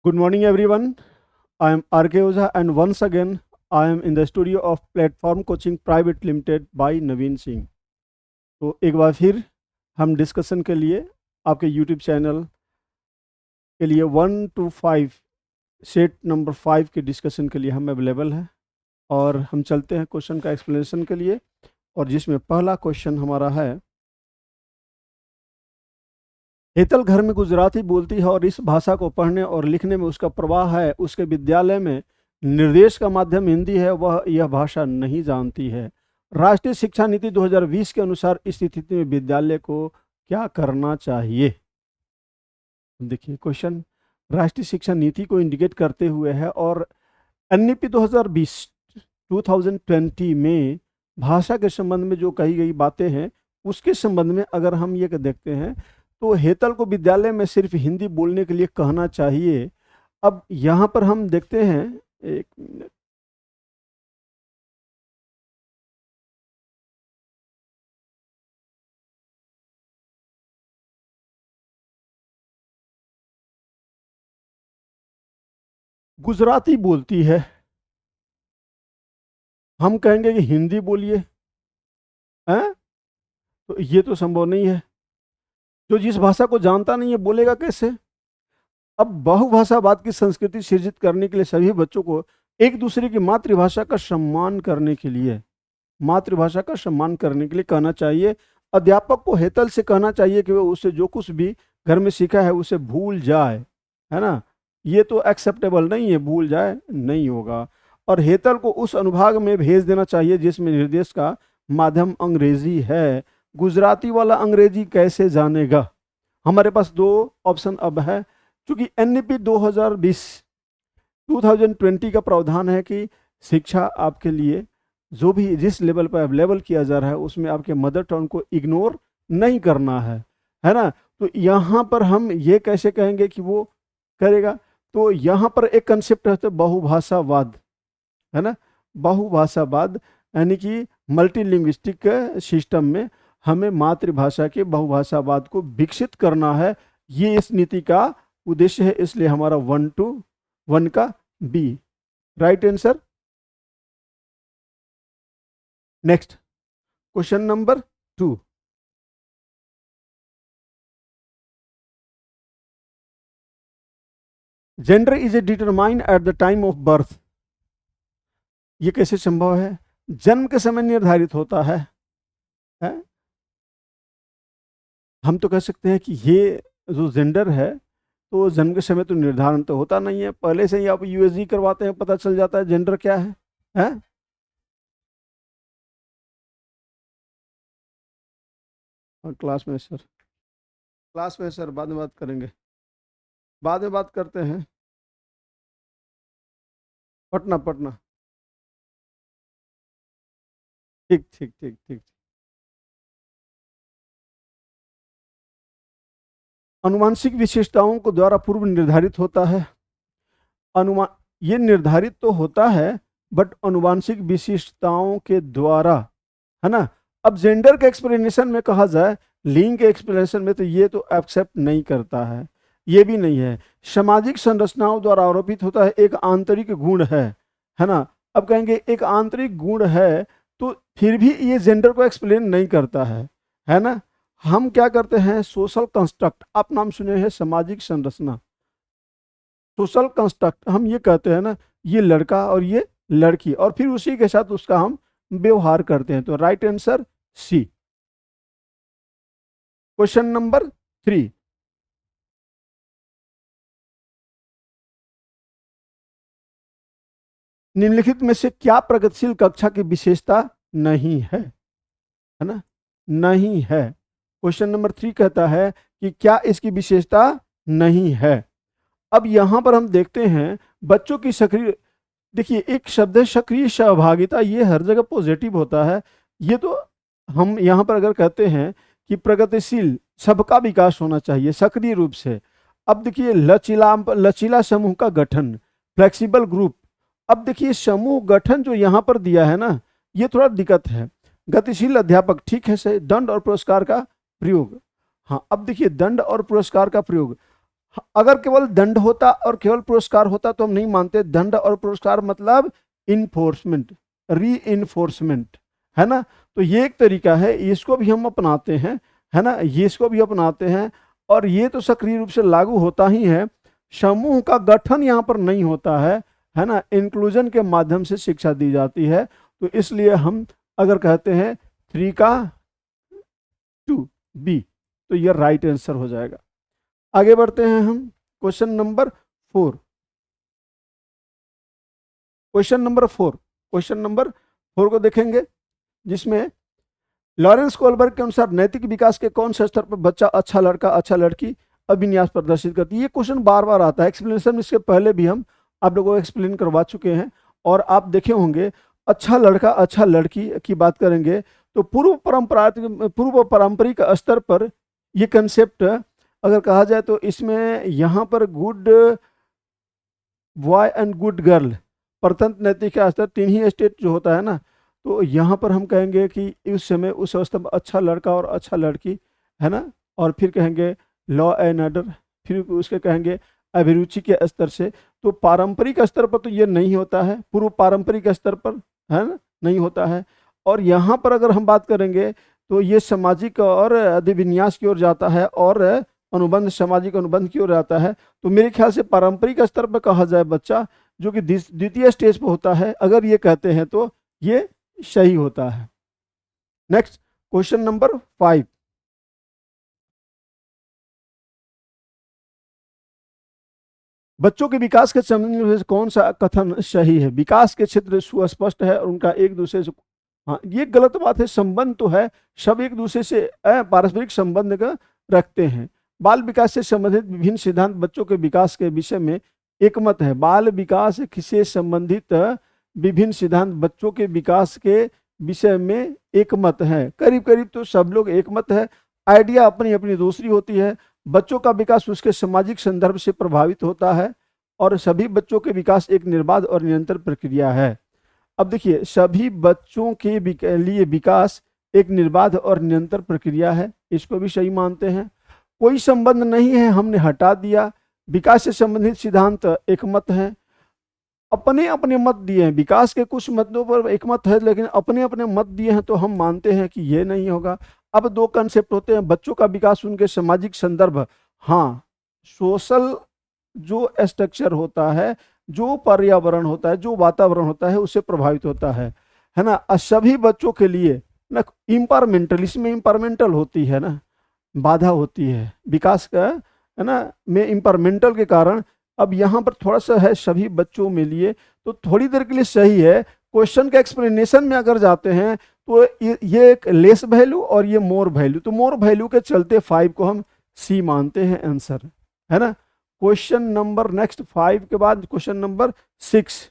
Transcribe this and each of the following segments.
Good morning, everyone. I am RK Oza, and once again, I am in the studio of Platform Coaching Private Limited by नवीन सिंह। तो एक बार फिर हम discussion के लिए आपके YouTube channel के लिए 1 to 5 सेट नंबर 5 के डिस्कशन के लिए हम अवेलेबल हैं और हम चलते हैं क्वेश्चन का एक्सप्लेनेशन के लिए। और जिसमें पहला क्वेश्चन हमारा है, हेतल घर में गुजराती बोलती है और इस भाषा को पढ़ने और लिखने में उसका प्रवाह है। उसके विद्यालय में निर्देश का माध्यम हिंदी है, वह यह भाषा नहीं जानती है। राष्ट्रीय शिक्षा नीति 2020 के अनुसार इस स्थिति में विद्यालय को क्या करना चाहिए? देखिए क्वेश्चन राष्ट्रीय शिक्षा नीति को इंडिकेट करते हुए है और एनईपी 2020 में भाषा के संबंध में जो कही गई बातें हैं उसके संबंध में अगर हम ये देखते हैं तो हेतल को विद्यालय में सिर्फ हिंदी बोलने के लिए कहना चाहिए। अब यहाँ पर हम देखते हैं, एक मिनट, गुजराती बोलती है, हम कहेंगे कि हिंदी बोलिए, हैं? तो ये तो संभव नहीं है। जो जिस भाषा को जानता नहीं है बोलेगा कैसे? अब बहुभाषावाद की संस्कृति सृजित करने के लिए सभी बच्चों को एक दूसरे की मातृभाषा का सम्मान करने के लिए कहना चाहिए। अध्यापक को हेतल से कहना चाहिए कि वो उसे जो कुछ भी घर में सीखा है उसे भूल जाए, है ना? ये तो एक्सेप्टेबल नहीं है, भूल जाए नहीं होगा। और हेतल को उस अनुभाग में भेज देना चाहिए जिसमें निर्देश का माध्यम अंग्रेजी है। गुजराती वाला अंग्रेजी कैसे जानेगा? हमारे पास दो ऑप्शन अब है। क्योंकि एनईपी 2020 का प्रावधान है कि शिक्षा आपके लिए जो भी जिस लेवल पर अवेलेबल किया जा रहा है उसमें आपके मदर टंग को इग्नोर नहीं करना है ना? तो यहाँ पर हम ये कैसे कहेंगे कि वो करेगा? तो यहाँ पर एक कंसेप्ट है, तो बहुभाषावाद, है ना? बहुभाषावाद यानी कि मल्टीलिंग्विस्टिक सिस्टम में हमें मातृभाषा के बहुभाषावाद को विकसित करना है। ये इस नीति का उद्देश्य है, इसलिए हमारा 1 to 1 का B right answer. Next question number 2, gender is a determined at the time of birth. ये कैसे संभव है? जन्म के समय निर्धारित होता है? हम तो कह सकते हैं कि ये जो जेंडर है तो जन्म के समय तो निर्धारण तो होता नहीं है, पहले से ही आप यूएसजी करवाते हैं, पता चल जाता है जेंडर क्या है? और क्लास में सर बाद में बात करेंगे, बाद में बात करते हैं। पटना ठीक ठीक ठीक ठीक। अनुवांशिक विशेषताओं को द्वारा पूर्व निर्धारित होता है। अनुमान ये निर्धारित तो होता है बट अनुवांशिक विशिष्टताओं के द्वारा, है ना? अब जेंडर के एक्सप्लेनेशन में कहा जाए, लिंग के एक्सप्लेनेशन में तो ये तो एक्सेप्ट नहीं करता है, ये भी नहीं है। सामाजिक संरचनाओं द्वारा आरोपित होता है, एक आंतरिक गुण है ना? अब कहेंगे एक आंतरिक गुण है तो फिर भी ये जेंडर को एक्सप्लेन नहीं करता है ना? हम क्या करते हैं, सोशल कंस्ट्रक्ट, आप नाम सुने हैं सामाजिक संरचना, सोशल कंस्ट्रक्ट हम ये कहते हैं ना, ये लड़का और ये लड़की, और फिर उसी के साथ उसका हम व्यवहार करते हैं। तो right answer C. Question number 3, निम्नलिखित में से क्या प्रगतिशील कक्षा की विशेषता नहीं है ना? नहीं है। क्वेश्चन नंबर 3 कहता है कि क्या इसकी विशेषता नहीं है। अब यहां पर हम देखते हैं बच्चों की सक्रिय, देखिए एक शब्द है सक्रिय सहभागिता, ये हर जगह पॉजिटिव होता है। ये तो हम यहाँ पर अगर कहते हैं कि प्रगतिशील, सबका विकास होना चाहिए सक्रिय रूप से। अब देखिए लचीला समूह का गठन, फ्लेक्सिबल ग्रुप। अब देखिए समूह गठन जो यहाँ पर दिया है ना, ये थोड़ा दिक्कत है। गतिशील अध्यापक, ठीक है, से दंड और पुरस्कार का प्रयोग। हाँ अब देखिए दंड और पुरस्कार का प्रयोग, अगर केवल दंड होता और केवल पुरस्कार होता तो हम नहीं मानते। दंड और पुरस्कार मतलब इन्फोर्समेंट, री इन्फोर्समेंट, है ना। तो ये एक तरीका है, इसको भी हम अपनाते हैं, है ना, ये इसको भी अपनाते हैं। और ये तो सक्रिय रूप से लागू होता ही है। समूह का गठन यहाँ पर नहीं होता है ना, इंक्लूजन के माध्यम से शिक्षा दी जाती है। तो इसलिए हम अगर कहते हैं 3 का 2 बी, तो ये राइट आंसर हो जाएगा। आगे बढ़ते हैं हम क्वेश्चन नंबर 4। क्वेश्चन नंबर 4 को देखेंगे, जिसमें लॉरेंस कोलबर्ग के अनुसार नैतिक विकास के कौन से स्तर पर बच्चा अच्छा लड़का अच्छा लड़की अभिन्यास प्रदर्शित करती है। ये क्वेश्चन बार बार आता है। एक्सप्लेनेशन इसके पहले भी हम आप लोगों को एक्सप्लेन करवा चुके हैं, और आप देखे होंगे। अच्छा लड़का अच्छा लड़की की बात करेंगे तो पूर्व पारंपरिक स्तर पर ये कंसेप्ट अगर कहा जाए तो इसमें यहाँ पर good boy and good girl, परतंत्र नैतिक का स्तर 3 ही स्टेट जो होता है ना, तो यहाँ पर हम कहेंगे कि उस समय उस अवस्था में अच्छा लड़का और अच्छा लड़की, है ना। और फिर कहेंगे लॉ एंड ऑर्डर, फिर उसके कहेंगे अभिरुचि के स्तर से। तो पारंपरिक स्तर पर तो ये नहीं होता है, पूर्व पारंपरिक स्तर पर, है ना, नहीं होता है। और यहाँ पर अगर हम बात करेंगे तो ये सामाजिक और अधिविन्यास की ओर जाता है, और अनुबंध सामाजिक अनुबंध की ओर जाता है। तो मेरे ख्याल से पारंपरिक स्तर पर कहा जाए बच्चा जो कि द्वितीय स्टेज पर होता है, अगर ये कहते हैं तो ये सही होता है। Next question number 5। बच्चों के विकास के संबंध में कौन सा कथन सही है। विकास के क्षेत्र सुस्पष्ट है और उनका एक दूसरे से, हाँ ये गलत बात है। संबंध तो है, सब एक दूसरे से पारस्परिक संबंध का रखते हैं। बाल विकास से संबंधित विभिन्न सिद्धांत बच्चों के विकास के विषय में एकमत है। बाल विकास से संबंधित विभिन्न सिद्धांत बच्चों के विकास के विषय में एकमत है। करीब करीब तो सब लोग एकमत है। आइडिया अपनी अपनी दूसरी होती है। बच्चों का विकास उसके सामाजिक संदर्भ से प्रभावित होता है, और सभी बच्चों के विकास एक निर्बाध और निरंतर प्रक्रिया है। अब देखिए, सभी बच्चों के लिए विकास एक निर्बाध और निरंतर प्रक्रिया है, इसको भी सही मानते हैं। कोई संबंध नहीं है, हमने हटा दिया। विकास से संबंधित सिद्धांत एकमत है। अपने अपने मत दिए हैं, विकास के कुछ मतों पर एकमत है, लेकिन अपने अपने मत दिए हैं, तो हम मानते हैं कि ये नहीं होगा। अब 2 कंसेप्ट होते हैं, बच्चों का विकास उनके सामाजिक संदर्भ, हाँ सोशल जो स्ट्रक्चर होता है, जो पर्यावरण होता है, जो वातावरण होता है, उससे प्रभावित होता है ना। सभी बच्चों के लिए ना इम्पावरमेंटल, इसमें इम्पावरमेंटल होती है ना, बाधा होती है विकास का, है ना, में इम्पावरमेंटल के कारण। अब यहाँ पर थोड़ा सा है सभी बच्चों में लिए, तो थोड़ी देर के लिए सही है। क्वेश्चन के एक्सप्लेनेशन में अगर जाते हैं तो ये एक लेस वैल्यू और ये मोर वैल्यू, तो मोर वैल्यू के चलते 5 को हम सी मानते हैं आंसर, है ना। क्वेश्चन नंबर नेक्स्ट 5 के बाद क्वेश्चन नंबर 6।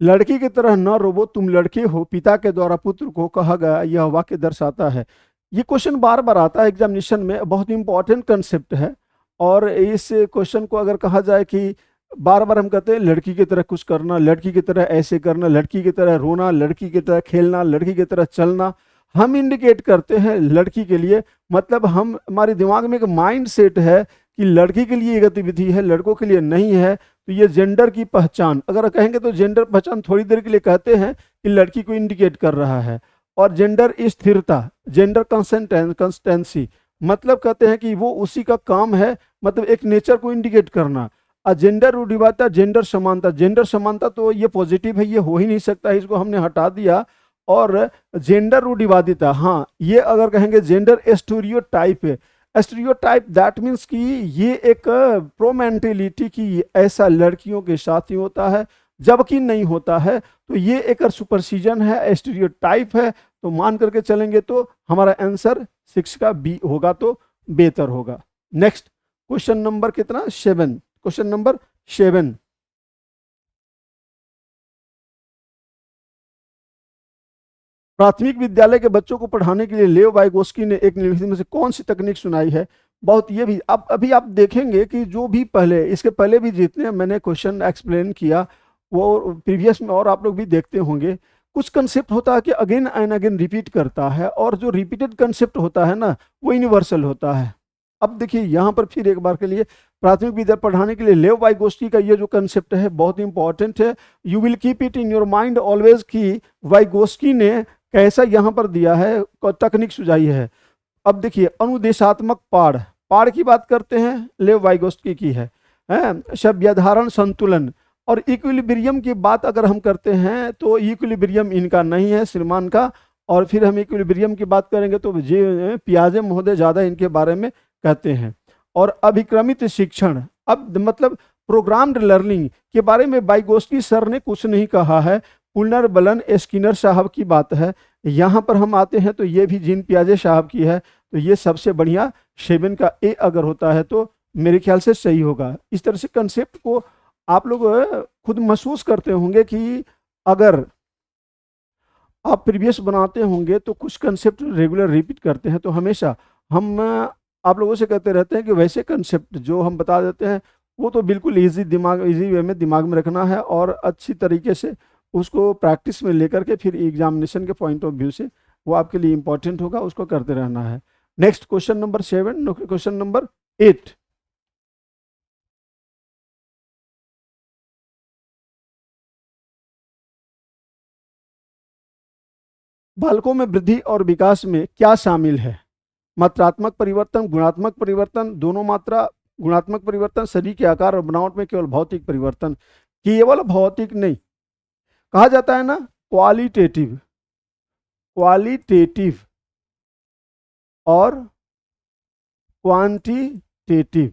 लड़की की तरह न रोबो तुम लड़के हो, पिता के द्वारा पुत्र को कहा गया यह वाक्य दर्शाता है। ये क्वेश्चन बार बार आता है एग्जामिनेशन में, बहुत इंपॉर्टेंट कंसेप्ट है। और इस क्वेश्चन को अगर कहा जाए कि बार बार हम कहते हैं लड़की की तरह कुछ करना, लड़की की तरह ऐसे करना, लड़की की तरह रोना, लड़की की तरह खेलना, लड़की की तरह चलना, हम इंडिकेट करते हैं लड़की के लिए। मतलब हम हमारे दिमाग में एक माइंड सेट है कि लड़की के लिए ये गतिविधि है, लड़कों के लिए नहीं है। तो ये जेंडर की पहचान अगर कहेंगे तो जेंडर पहचान थोड़ी देर के लिए कहते हैं कि लड़की को इंडिकेट कर रहा है। और जेंडर स्थिरता, जेंडर कंसिस्टेंसी, मतलब कहते हैं कि वो उसी का काम है, मतलब एक नेचर को इंडिकेट करना। और जेंडर रूढ़िवादिता, जेंडर समानता, जेंडर समानता तो ये पॉजिटिव है, ये हो ही नहीं सकता है, इसको हमने हटा दिया। और जेंडर रूढ़िवादिता, हाँ ये अगर कहेंगे जेंडर स्टीरियोटाइप है। स्टीरियोटाइप दैट मीन्स कि ये एक प्रो मेंटेलिटी की ऐसा लड़कियों के साथ ही होता है, जबकि नहीं होता है। तो ये एक सुपरसीजन है, स्टीरियोटाइप है। तो मान करके चलेंगे तो हमारा आंसर 6 का बी होगा, तो बेहतर होगा। नेक्स्ट क्वेश्चन नंबर कितना, 7। Question number 7। प्राथमिक विद्यालय के बच्चों को पढ़ाने के लिए लेव वाइगोस्की ने एक निम्नलिखित में से कौन सी तकनीक सुनाई है। बहुत ये भी अब अभी आप देखेंगे कि जो भी पहले इसके पहले भी जितने मैंने क्वेश्चन एक्सप्लेन किया वो प्रीवियस में और आप लोग भी देखते होंगे, कुछ कंसेप्ट होता है कि अगेन एंड अगेन रिपीट करता है, और जो रिपीटेड कंसेप्ट होता है ना वो यूनिवर्सल होता है। अब देखिए यहाँ पर फिर एक बार के लिए प्राथमिक विद्यालय पढ़ाने के लिए लेव वाइगोस्की का ये जो कंसेप्ट है बहुत इंपॉर्टेंट है। You will keep it in your mind always कि वाइगोस्की ने कैसा यहाँ पर दिया है, तकनीक सुझाई है। अब देखिए अनुदेशात्मक पाड़ की बात करते हैं, लेव वाइगोस्की की है, शब्दाधारण संतुलन और इक्विलिब्रियम की बात अगर हम करते हैं तो इक्विलिब्रियम इनका नहीं है, श्रीमान का। और फिर हम इक्विलिब्रियम की बात करेंगे तो जे पियाजे महोदय ज़्यादा इनके बारे में कहते हैं। और अभिक्रमित शिक्षण, अब मतलब प्रोग्राम्ड लर्निंग के बारे में वाइगोस्की सर ने कुछ नहीं कहा है, पुनर्बलन स्किनर साहब की बात है। यहाँ पर हम आते हैं तो ये भी जीन पियाजे साहब की है, तो ये सबसे बढ़िया 7 का ए अगर होता है तो मेरे ख्याल से सही होगा। इस तरह से कंसेप्ट को आप लोग खुद महसूस करते होंगे कि अगर आप प्रीवियस बनाते होंगे तो कुछ कंसेप्ट रेगुलर रिपीट करते हैं, तो हमेशा हम आप लोगों से कहते रहते हैं कि वैसे कंसेप्ट जो हम बता देते हैं वो तो बिल्कुल इजी वे में दिमाग में रखना है और अच्छी तरीके से उसको प्रैक्टिस में लेकर के फिर एग्जामिनेशन के पॉइंट ऑफ व्यू से वो आपके लिए इंपॉर्टेंट होगा, उसको करते रहना है। Next question number 7, question number 8। बालकों में वृद्धि और विकास में क्या शामिल है? मात्रात्मक परिवर्तन, गुणात्मक परिवर्तन, दोनों मात्रा, गुणात्मक परिवर्तन, शरीर के आकार और बनावट में केवल भौतिक परिवर्तन। केवल भौतिक नहीं, कहा जाता है ना क्वालिटेटिव और क्वांटिटेटिव,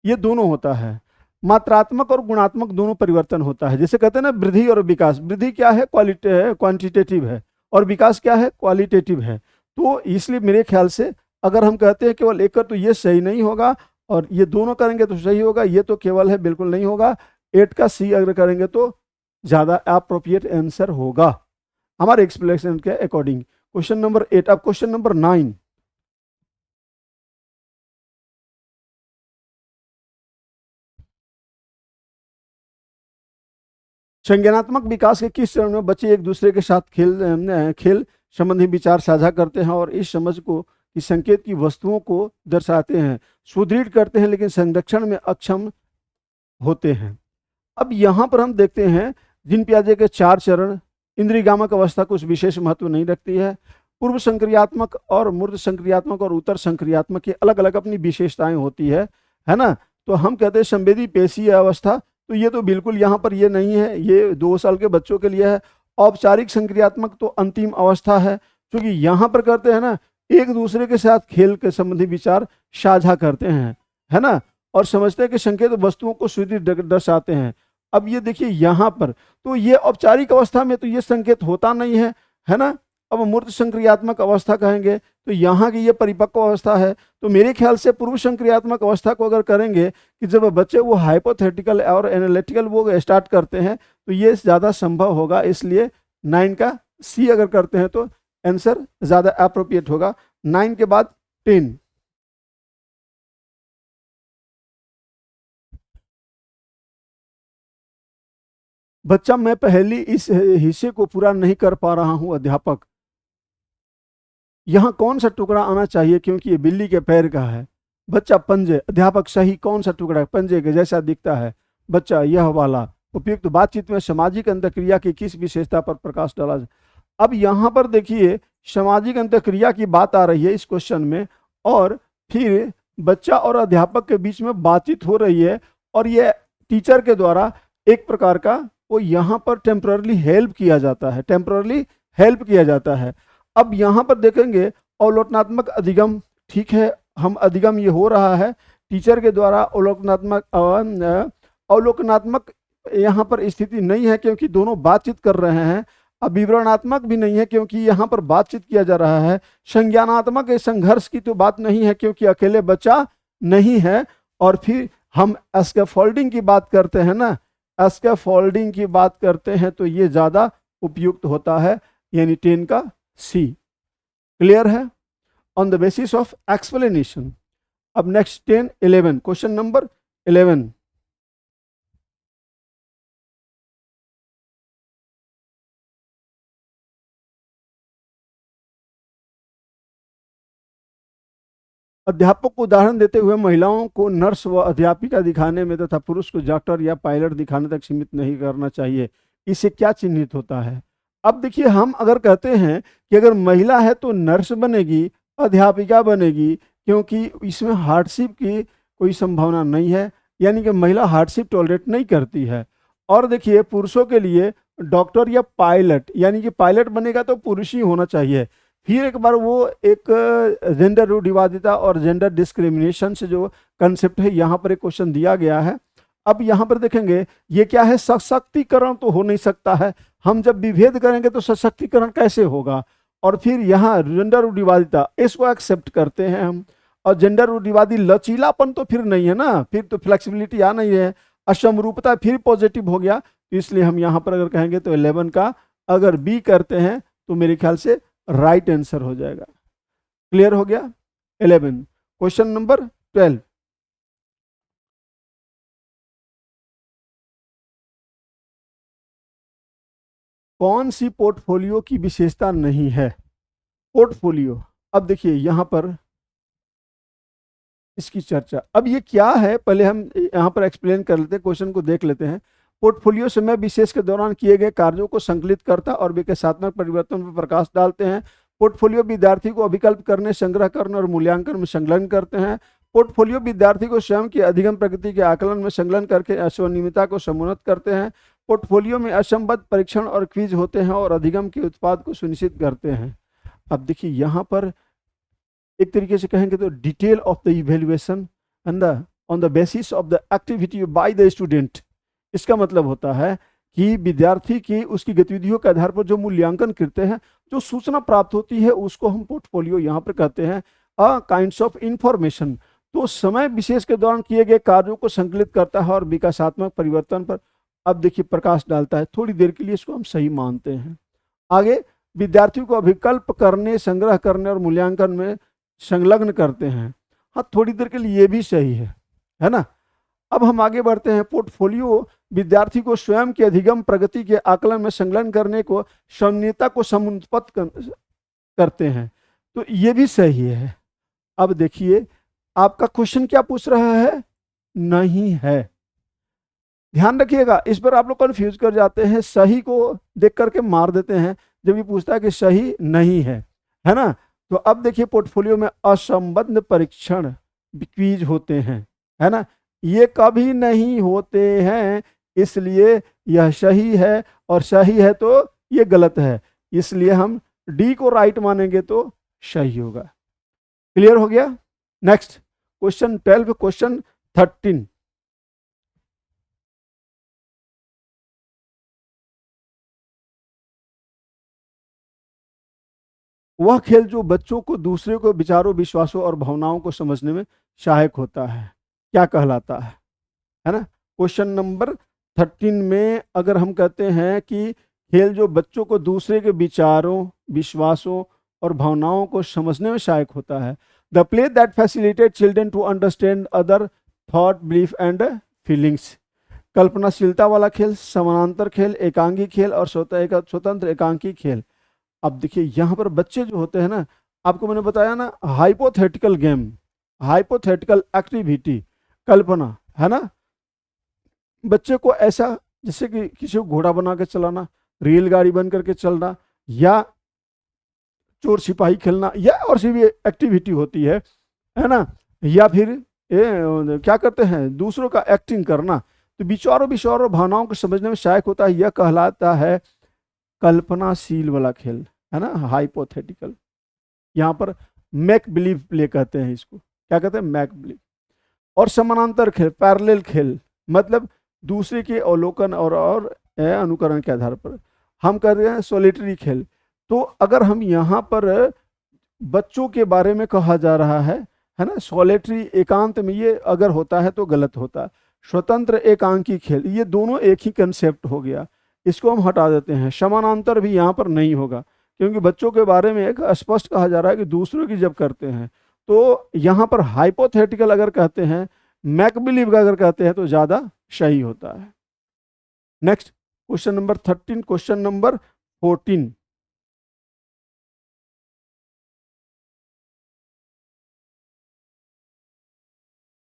ये दोनों होता है। मात्रात्मक और गुणात्मक दोनों परिवर्तन होता है। जैसे कहते हैं ना वृद्धि और विकास, वृद्धि क्या है क्वांटिटेटिव है और विकास क्या है क्वालिटेटिव है। तो इसलिए मेरे ख्याल से अगर हम कहते हैं केवल एक तो ये सही नहीं होगा, और ये दोनों करेंगे तो सही होगा, ये तो केवल है बिल्कुल नहीं होगा। 8 का सी अगर करेंगे तो ज़्यादा अप्रोप्रिएट आंसर होगा हमारे एक्सप्लेनेशन के अकॉर्डिंग। Question number 8। अब क्वेश्चन नंबर 9। संज्ञानात्मक विकास के किस चरण में बच्चे एक दूसरे के साथ खेल संबंधी विचार साझा करते हैं और इस समझ को कि संकेत की वस्तुओं को दर्शाते हैं, सुदृढ़ करते हैं, लेकिन संरक्षण में अक्षम होते हैं। अब यहाँ पर हम देखते हैं जिन पियाजे के 4 चरण, इंद्रियगामक अवस्था कुछ विशेष महत्व नहीं रखती है। पूर्व संक्रियात्मक और मूर्ध संक्रियात्मक और उत्तर संक्रियात्मक की अलग अलग अपनी विशेषताएं होती है ना। तो हम कहते हैं संवेदी पेशीय अवस्था, तो ये तो बिल्कुल यहाँ पर ये नहीं है, ये 2 साल के बच्चों के लिए है। औपचारिक संक्रियात्मक तो अंतिम अवस्था है, क्योंकि यहाँ पर करते हैं ना एक दूसरे के साथ खेल के संबंधी विचार साझा करते हैं, है ना, और समझते हैं कि संकेत वस्तुओं को सुदृढ़ दर्शाते हैं। अब ये देखिए यहाँ पर तो ये औपचारिक अवस्था में तो ये संकेत होता नहीं है ना। अब मूर्त संक्रियात्मक अवस्था कहेंगे तो यहाँ की ये परिपक्व अवस्था है। तो मेरे ख्याल से पूर्व संक्रियात्मक अवस्था को अगर करेंगे कि जब बच्चे वो हाइपोथेटिकल और एनालिटिकल वो स्टार्ट करते हैं तो ये ज़्यादा संभव होगा। इसलिए 9 का सी अगर करते हैं तो आंसर ज़्यादा अप्रोप्रिएट होगा। 9 के बाद 10। बच्चा मैं पहली इस हिस्से को पूरा नहीं कर पा रहा हूं अध्यापक, यहाँ कौन सा टुकड़ा आना चाहिए क्योंकि ये बिल्ली के पैर का है। बच्चा पंजे, अध्यापक सही कौन सा टुकड़ा है, पंजे के जैसा दिखता है। बच्चा यह वाला। उपयुक्त बातचीत में सामाजिक अंतक्रिया की किस विशेषता पर प्रकाश डाला जाए। अब यहाँ पर देखिए सामाजिक अंतक्रिया की बात आ रही है इस क्वेश्चन में, और फिर बच्चा और अध्यापक के बीच में बातचीत हो रही है और ये टीचर के द्वारा एक प्रकार का वो यहाँ पर टेम्पररली हेल्प किया जाता है। अब यहाँ पर देखेंगे अवलोकनात्मक अधिगम, ठीक है, हम अधिगम ये हो रहा है टीचर के द्वारा। अवलोकनात्मक यहाँ पर स्थिति नहीं है क्योंकि दोनों बातचीत कर रहे हैं। अब विवरणात्मक भी नहीं है क्योंकि यहाँ पर बातचीत किया जा रहा है। संज्ञानात्मक संघर्ष की तो बात नहीं है क्योंकि अकेले बच्चा नहीं है। और फिर हम स्कैफोल्डिंग की बात करते हैं ना, स्कैफोल्डिंग की बात करते हैं तो ये ज़्यादा उपयुक्त होता है, यानी 10 का सी। क्लियर है? On the basis of explanation. अब नेक्स्ट 10, 11, क्वेश्चन नंबर 11। अध्यापक को उदाहरण देते हुए महिलाओं को नर्स व अध्यापिका दिखाने में तथा पुरुष को डॉक्टर या पायलट दिखाने तक सीमित नहीं करना चाहिए। इससे क्या चिन्हित होता है? अब देखिए, हम अगर कहते हैं कि अगर महिला है तो नर्स बनेगी, अध्यापिका बनेगी, क्योंकि इसमें हार्डशिप की कोई संभावना नहीं है, यानी कि महिला हार्डशिप टॉलरेट नहीं करती है। और देखिए, पुरुषों के लिए डॉक्टर या पायलट, यानी कि पायलट बनेगा तो पुरुष ही होना चाहिए। फिर एक बार वो एक जेंडर रूढ़िवादिता और जेंडर डिस्क्रिमिनेशन से जो कंसेप्ट है, यहाँ पर एक क्वेश्चन दिया गया है। अब यहाँ पर देखेंगे, ये क्या है? सशक्तिकरण तो हो नहीं सकता है। हम जब विभेद करेंगे तो सशक्तिकरण कैसे होगा? और फिर यहाँ जेंडर रूढ़िवादिता, इसको एक्सेप्ट करते हैं हम। और जेंडर रूढ़िवादी लचीलापन तो फिर नहीं है ना, फिर तो फ्लेक्सिबिलिटी आ नहीं है। असमरूपता फिर पॉजिटिव हो गया, तो इसलिए हम यहाँ पर अगर कहेंगे तो 11 का अगर बी करते हैं तो मेरे ख्याल से राइट आंसर हो जाएगा। क्लियर हो गया? 11। Question number 12। कौन सी पोर्टफोलियो की विशेषता नहीं है? पोर्टफोलियो, अब देखिए यहां पर इसकी चर्चा, अब ये क्या है पहले हम यहां पर एक्सप्लेन कर लेते हैं, क्वेश्चन को देख लेते हैं। पोर्टफोलियो समय विशेष के दौरान किए गए कार्यों को संकलित करता और विकासात्मक परिवर्तन पर प्रकाश डालते हैं। पोर्टफोलियो विद्यार्थी को अभिकल्प करने, संग्रह करने और मूल्यांकन में संलग्न करते हैं। पोर्टफोलियो विद्यार्थी को स्वयं की अधिगम प्रगति के आकलन में संलग्न करके अस्वनियमितता को समुन्नत करते हैं। पोर्टफोलियो में असंबद्ध परीक्षण और क्विज होते हैं और अधिगम के उत्पाद को सुनिश्चित करते हैं। अब देखिए यहाँ पर एक तरीके से कहेंगे तो detail of the evaluation and the on the basis of the activity by the student. इसका मतलब होता है कि विद्यार्थी की उसकी गतिविधियों के आधार पर जो मूल्यांकन करते हैं, जो सूचना प्राप्त होती है, उसको हम पोर्टफोलियो यहाँ पर कहते हैं अ काइंड्स ऑफ इंफॉर्मेशन। तो समय विशेष के दौरान किए गए कार्यों को संकलित करता है और विकासात्मक परिवर्तन पर अब देखिए प्रकाश डालता है। थोड़ी देर के लिए इसको हम सही मानते हैं। आगे, विद्यार्थियों को अभिकल्प करने, संग्रह करने और मूल्यांकन में संलग्न करते हैं। हाँ, थोड़ी देर के लिए ये भी सही है ना। अब हम आगे बढ़ते हैं। पोर्टफोलियो विद्यार्थी को स्वयं के अधिगम प्रगति के आकलन में संलग्न करने को, समन्वितता को समुत्पन्न करते हैं, तो ये भी सही है। अब देखिए आपका क्वेश्चन क्या पूछ रहा है? नहीं है। ध्यान रखिएगा, इस पर आप लोग कंफ्यूज कर जाते हैं, सही को देख करके मार देते हैं जब ये पूछता है कि सही नहीं है ना। तो अब देखिए, पोर्टफोलियो में असंबद्ध परीक्षण, क्विज होते हैं, है ना, ये कभी नहीं होते हैं, इसलिए यह सही है, और सही है तो ये गलत है, इसलिए हम डी को राइट मानेंगे तो सही होगा। क्लियर हो गया? Next question 12, question 13। वह खेल जो बच्चों को दूसरे को विचारों, विश्वासों और भावनाओं को समझने में सहायक होता है, क्या कहलाता है ना। क्वेश्चन नंबर 13 में अगर हम कहते हैं कि खेल जो बच्चों को दूसरे के विचारों, विश्वासों और भावनाओं को समझने में सहायक होता है, the play that facilitate children to understand other thought, belief and feelings. कल्पनाशीलता वाला खेल, समानांतर खेल, एकांकी खेल और स्वतंत्र एकांकी खेल। अब देखिए यहाँ पर बच्चे जो होते हैं ना, आपको मैंने बताया ना, हाइपोथेटिकल गेम, हाइपोथेटिकल एक्टिविटी, कल्पना, है ना। बच्चे को ऐसा, जैसे कि किसी को घोड़ा बना के चलाना, रेलगाड़ी बन करके चलना, या चोर सिपाही खेलना, या और सी भी एक्टिविटी होती है ना, या फिर क्या करते हैं, दूसरों का एक्टिंग करना, तो विचारों भावनाओं को समझने में सहायक होता है। यह कहलाता है कल्पनाशील वाला खेल, है ना, हाइपोथेटिकल। यहाँ पर मैक बिलीव प्ले कहते हैं इसको, क्या कहते हैं, मैक बिलीव। और समानांतर खेल, पैरेलल खेल, मतलब दूसरे के अवलोकन और अनुकरण के आधार पर हम कर रहे हैं सॉलिटरी खेल। तो अगर हम यहाँ पर बच्चों के बारे में कहा जा रहा है ना, सॉलिटरी एकांत में, ये अगर होता है तो गलत होता है। स्वतंत्र एकांकी खेल, ये दोनों एक ही कंसेप्ट हो गया, इसको हम हटा देते हैं। समानांतर भी यहाँ पर नहीं होगा, क्योंकि बच्चों के बारे में एक स्पष्ट कहा जा रहा है कि दूसरों की जब करते हैं, तो यहाँ पर हाइपोथेटिकल अगर कहते हैं, मैक बिलीव का अगर कहते हैं तो ज़्यादा सही होता है। Next question number 13, question number 14।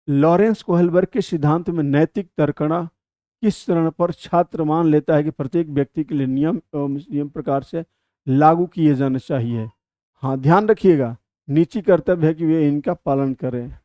Lawrence Kohlberg के सिद्धांत में नैतिक तर्कणा किस चरण पर छात्र मान लेता है कि प्रत्येक व्यक्ति के लिए नियम एवं नियम प्रकार से लागू किए जाने चाहिए? हाँ, ध्यान रखिएगा, निजी कर्तव्य है कि वे इनका पालन करें।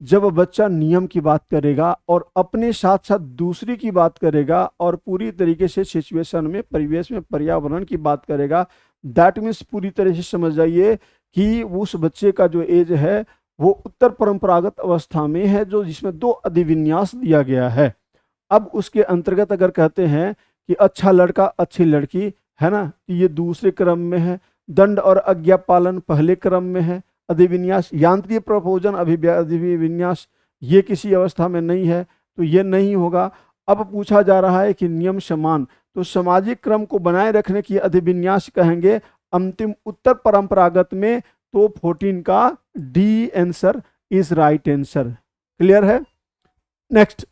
जब बच्चा नियम की बात करेगा और अपने साथ साथ दूसरी की बात करेगा और पूरी तरीके से सिचुएशन में, परिवेश में, पर्यावरण की बात करेगा, दैट मीन्स पूरी तरह से समझ जाइए कि उस बच्चे का जो एज है वो उत्तर परंपरागत अवस्था में है, जो जिसमें 2 अधिविन्यास दिया गया है। अब उसके अंतर्गत अगर कहते हैं कि अच्छा लड़का अच्छी लड़की, है ना, तो ये दूसरे क्रम में है। दंड और आज्ञा पालन पहले क्रम में है। अधिविन्यास, यांत्रिक प्रपोजन, अधिविन्यास, ये किसी अवस्था में नहीं है, तो ये नहीं होगा। अब पूछा जा रहा है कि नियम समान, तो सामाजिक क्रम को बनाए रखने की अधिविन्यास कहेंगे। अंतिम उत्तर परंपरागत में तो 14 का D answer is right answer. Clear है? नेक्स्ट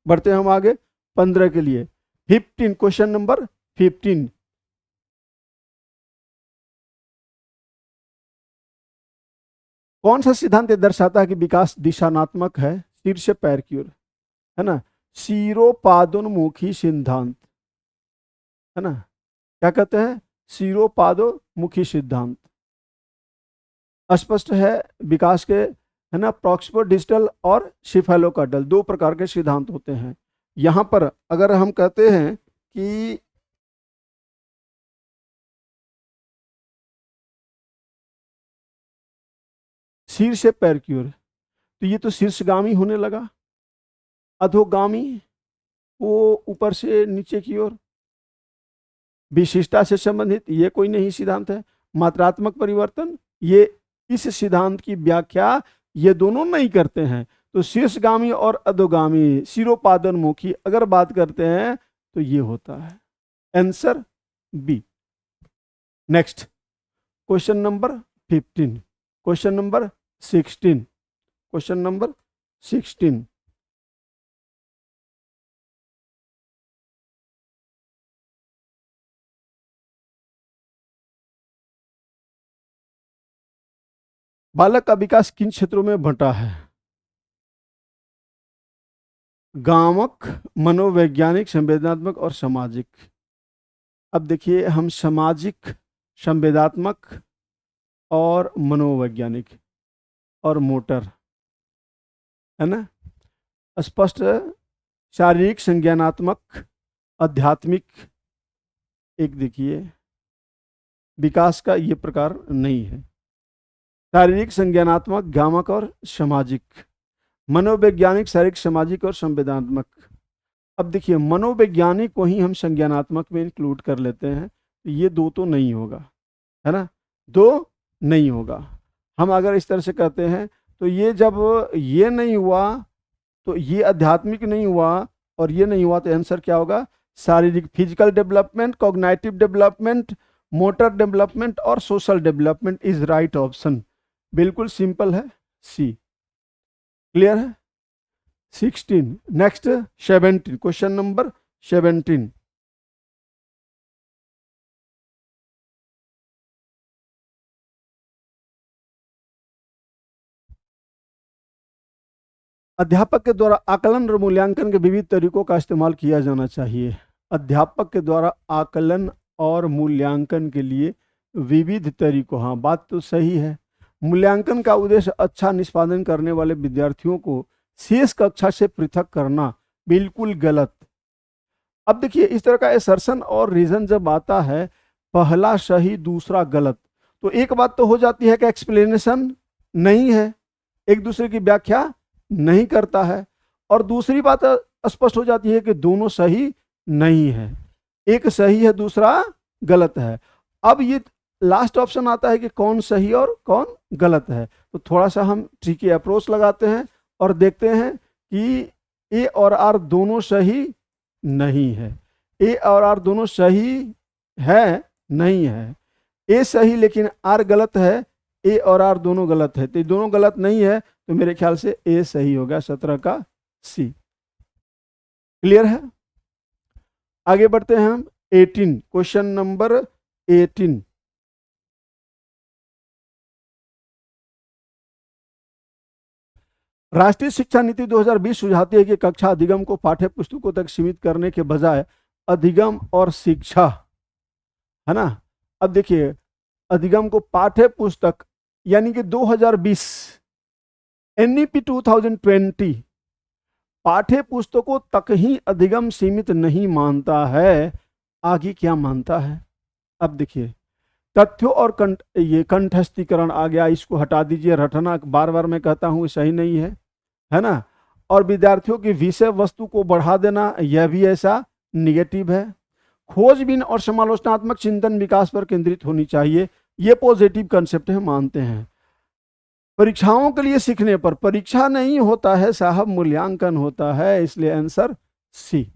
बढ़ते हैं हम आगे 15 के लिए। 15, क्वेश्चन नंबर 15। कौन सा सिद्धांत दर्शाता है कि विकास दिशानात्मक है? सिर से पैर की ओर, है ना, सिरोपादोन्मुखी सिद्धांत, है ना, क्या कहते हैं? सिरोपादोन्मुखी सिद्धांत। स्पष्ट है विकास के, है ना, प्रॉक्सिमल डिजिटल और सिफेलोकार्डल 2 प्रकार के सिद्धांत होते हैं। यहां पर अगर हम कहते हैं कि सिर से पैर की ओर, तो ये तो शीर्षगामी होने लगा। अधोगामी, वो ऊपर से नीचे की ओर। विशिष्टता से संबंधित, ये कोई नहीं सिद्धांत है। मात्रात्मक परिवर्तन, ये इस सिद्धांत की व्याख्या ये दोनों नहीं करते हैं। तो शीर्षगामी और अधोगामी, सिरोपादोन्मुखी अगर बात करते हैं तो ये होता है answer B. Next question number 15, question number 16, question number 16। बालक का विकास किन क्षेत्रों में बंटा है? गामक, मनोवैज्ञानिक, संवेदनात्मक और सामाजिक। अब देखिए, हम सामाजिक, संवेदात्मक और मनोवैज्ञानिक और मोटर, है ना, स्पष्ट शारीरिक, संज्ञानात्मक, आध्यात्मिक। एक देखिए, विकास का ये प्रकार नहीं है। शारीरिक, संज्ञानात्मक, गामक और सामाजिक। मनोवैज्ञानिक, शारीरिक, सामाजिक और संवेदनात्मक। अब देखिए, मनोवैज्ञानिक को ही हम संज्ञानात्मक में इंक्लूड कर लेते हैं, ये 2 तो नहीं होगा, है ना, 2 नहीं होगा। हम अगर इस तरह से कहते हैं तो ये जब ये नहीं हुआ तो ये आध्यात्मिक नहीं हुआ और ये नहीं हुआ, तो आंसर क्या होगा? शारीरिक, physical development, cognitive development, motor development और social development is right option. बिल्कुल सिंपल है, सी। क्लियर है? 16। Next 17, question number 17। अध्यापक के द्वारा आकलन और मूल्यांकन के विविध तरीकों का इस्तेमाल किया जाना चाहिए। अध्यापक के द्वारा आकलन और मूल्यांकन के लिए विविध तरीकों, हाँ बात तो सही है। मूल्यांकन का उद्देश्य अच्छा निष्पादन करने वाले विद्यार्थियों को शेष कक्षा से पृथक करना, बिल्कुल गलत। अब देखिए, इस तरह का एसर्शन और रीजन जब आता है, पहला सही दूसरा गलत, तो एक बात तो हो जाती है कि एक्सप्लेनेशन नहीं है, एक दूसरे की व्याख्या नहीं करता है, और दूसरी बात स्पष्ट हो जाती है कि दोनों सही नहीं है, एक सही है दूसरा गलत है। अब ये लास्ट ऑप्शन आता है कि कौन सही और कौन गलत है, तो थोड़ा सा हम ट्रिकी अप्रोच लगाते हैं और देखते हैं कि ए और आर दोनों सही नहीं है। ए और आर दोनों सही है नहीं है, ए सही लेकिन आर गलत है, ए और आर दोनों गलत है, तो दोनों गलत नहीं है, तो मेरे ख्याल से ए सही होगा, 17 का सी। क्लियर है? आगे बढ़ते हैं हम 18, क्वेश्चन नंबर 18। राष्ट्रीय शिक्षा नीति 2020 सुझाती है कि कक्षा अधिगम को पाठ्य पुस्तकों तक सीमित करने के बजाय अधिगम और शिक्षा, है ना। अब देखिए, अधिगम को पाठ्य पुस्तक यानी कि 2020 एनईपी 2020 पाठ्य पुस्तकों तक ही अधिगम सीमित नहीं मानता है, आगे क्या मानता है। अब देखिए, तथ्यों और ये कंठस्थीकरण आ गया, इसको हटा दीजिए, रटना बार बार मैं कहता हूं सही नहीं है ना। और विद्यार्थियों की विषय वस्तु को बढ़ा देना, यह भी ऐसा निगेटिव है। खोजबीन और समालोचनात्मक चिंतन विकास पर केंद्रित होनी चाहिए, ये पॉजिटिव कंसेप्ट है, मानते हैं। परीक्षाओं के लिए सीखने पर, परीक्षा नहीं होता है साहब, मूल्यांकन होता है, इसलिए आंसर सी।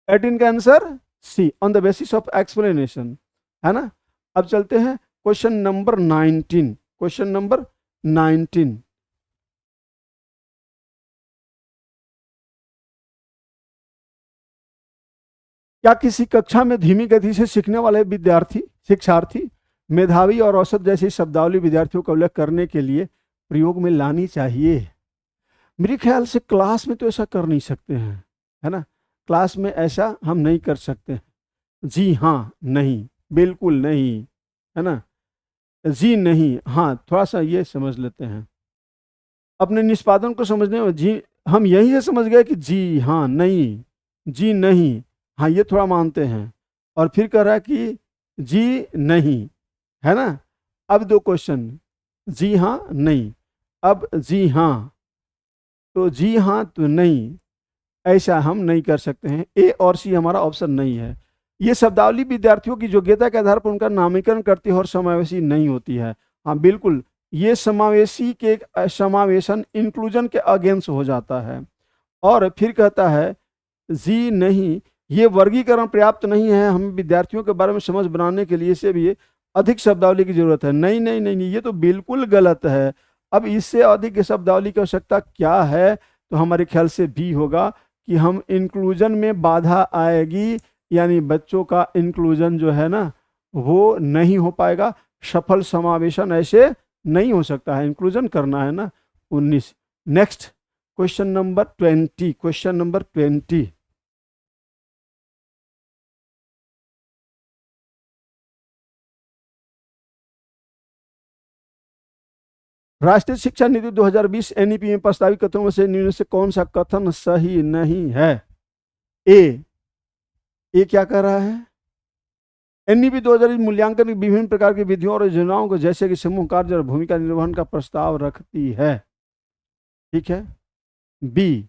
18 का answer C, on the basis of explanation, है ना। अब चलते हैं क्वेश्चन नंबर 19। क्वेश्चन नंबर 19, क्या किसी कक्षा में धीमी गति से सीखने वाले शिक्षार्थी मेधावी और औसत जैसी शब्दावली विद्यार्थियों का उल्लेख करने के लिए प्रयोग में लानी चाहिए। मेरे ख्याल से क्लास में तो ऐसा कर नहीं सकते हैं, है ना। क्लास में ऐसा हम नहीं कर सकते। जी हाँ, नहीं, बिल्कुल नहीं, है ना। जी नहीं, हाँ, थोड़ा सा ये समझ लेते हैं। अपने निष्पादन को समझने में जी, हम यही से समझ गए कि जी हाँ नहीं, जी नहीं, हाँ, ये थोड़ा मानते हैं। और फिर कह रहा है कि जी नहीं, है ना। अब दो क्वेश्चन, जी हाँ नहीं, अब जी हाँ, तो जी हाँ तो नहीं, ऐसा हम नहीं कर सकते हैं। ए और सी हमारा ऑप्शन नहीं है। ये शब्दावली विद्यार्थियों की योग्यता के आधार पर उनका नामकरण करती है और समावेशी नहीं होती है। हाँ बिल्कुल, ये समावेशी के समावेशन इंक्लूजन के अगेंस्ट हो जाता है। और फिर कहता है जी नहीं, ये वर्गीकरण पर्याप्त नहीं है, हमें विद्यार्थियों के बारे में समझ बनाने के लिए से भी अधिक शब्दावली की जरूरत है। नहीं नहीं नहीं नहीं, ये तो बिल्कुल गलत है। अब इससे अधिक शब्दावली की आवश्यकता क्या है, तो हमारे ख्याल से भी होगा कि हम इंक्लूजन में बाधा आएगी, यानी बच्चों का इंक्लूजन जो है ना वो नहीं हो पाएगा। सफल समावेशन ऐसे नहीं हो सकता है, इंक्लूजन करना है ना। 19। Next question number 20। Question number 20, राष्ट्रीय शिक्षा नीति 2020 एनईपी में प्रस्तावित कथनों से निम्न से कौन सा कथन सही नहीं है। ए क्या कह रहा है, एनईपी 2020 मूल्यांकन की विभिन्न प्रकार की विधियों और योजनाओं को जैसे कि समूह कार्य और भूमिका निर्वहन का प्रस्ताव रखती है। ठीक है। बी,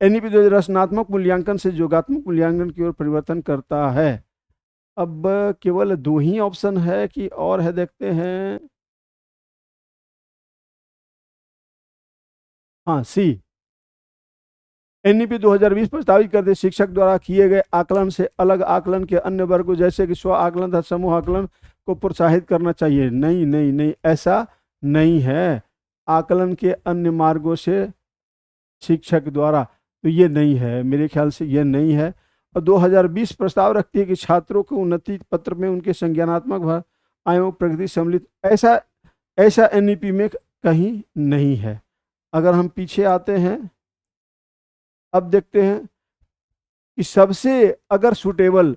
एनईपी 2020 रचनात्मक मूल्यांकन से योगात्मक मूल्यांकन की ओर परिवर्तन करता है। अब केवल दो ही ऑप्शन है कि और है, देखते हैं। हाँ, सी, एनईपी 2020 प्रस्तावित करते शिक्षक द्वारा किए गए आकलन से अलग आकलन के अन्य वर्गों जैसे कि स्व आकलन तथा समूह आकलन को प्रोत्साहित करना चाहिए। नहीं नहीं नहीं, ऐसा नहीं है। आकलन के अन्य मार्गों से शिक्षक द्वारा, तो ये नहीं है, मेरे ख्याल से ये नहीं है। और 2020 प्रस्ताव रखती है कि छात्रों को उन्नति पत्र में उनके संज्ञानात्मक आयों प्रगति सम्मिलित, ऐसा एनईपी में कहीं नहीं है। अगर हम पीछे आते हैं, अब देखते हैं कि सबसे अगर सुटेबल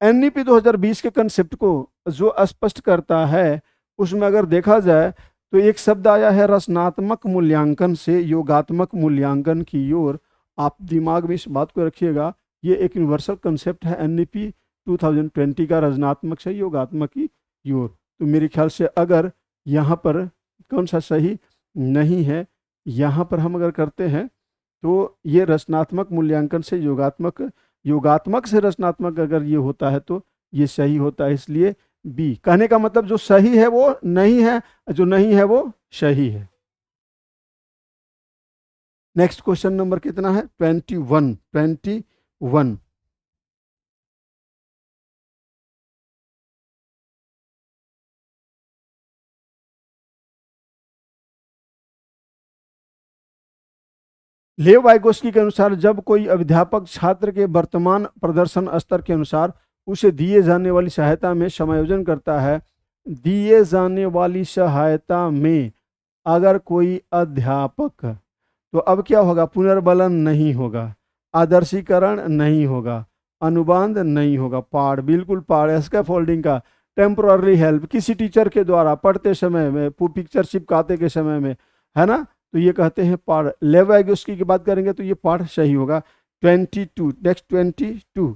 एनईपी 2020 के कंसेप्ट को जो स्पष्ट करता है, उसमें अगर देखा जाए तो एक शब्द आया है रचनात्मक मूल्यांकन से योगात्मक मूल्यांकन की ओर। आप दिमाग में इस बात को रखिएगा, ये एक यूनिवर्सल कंसेप्ट है एनईपी 2020 का, रचनात्मक से योगात्मक की ओर। तो मेरे ख्याल से अगर यहाँ पर कौन सा सही नहीं है, यहाँ पर हम अगर करते हैं तो ये रचनात्मक मूल्यांकन से योगात्मक से रचनात्मक अगर ये होता है तो ये सही होता है। इसलिए बी, कहने का मतलब जो सही है वो नहीं है, जो नहीं है वो सही है। नेक्स्ट क्वेश्चन नंबर कितना है, 21। लेव वाइगोस्की के अनुसार जब कोई अध्यापक छात्र के वर्तमान प्रदर्शन स्तर के अनुसार उसे दिए जाने वाली सहायता में समायोजन करता है, दिए जाने वाली सहायता में अगर कोई अध्यापक तो अब क्या होगा, पुनर्बलन नहीं होगा, आदर्शीकरण नहीं होगा, अनुबंध नहीं होगा, पाड़, बिल्कुल पाड़, स्कैफोल्डिंग का टेम्पोररी हेल्प किसी टीचर के द्वारा पढ़ते समय में, पिक्चर चिपकाते के समय में, है ना, तो ये कहते हैं पाड़। लेव वाइगोस्की की बात करेंगे तो ये पाड़ सही होगा। 22, नेक्स्ट 22।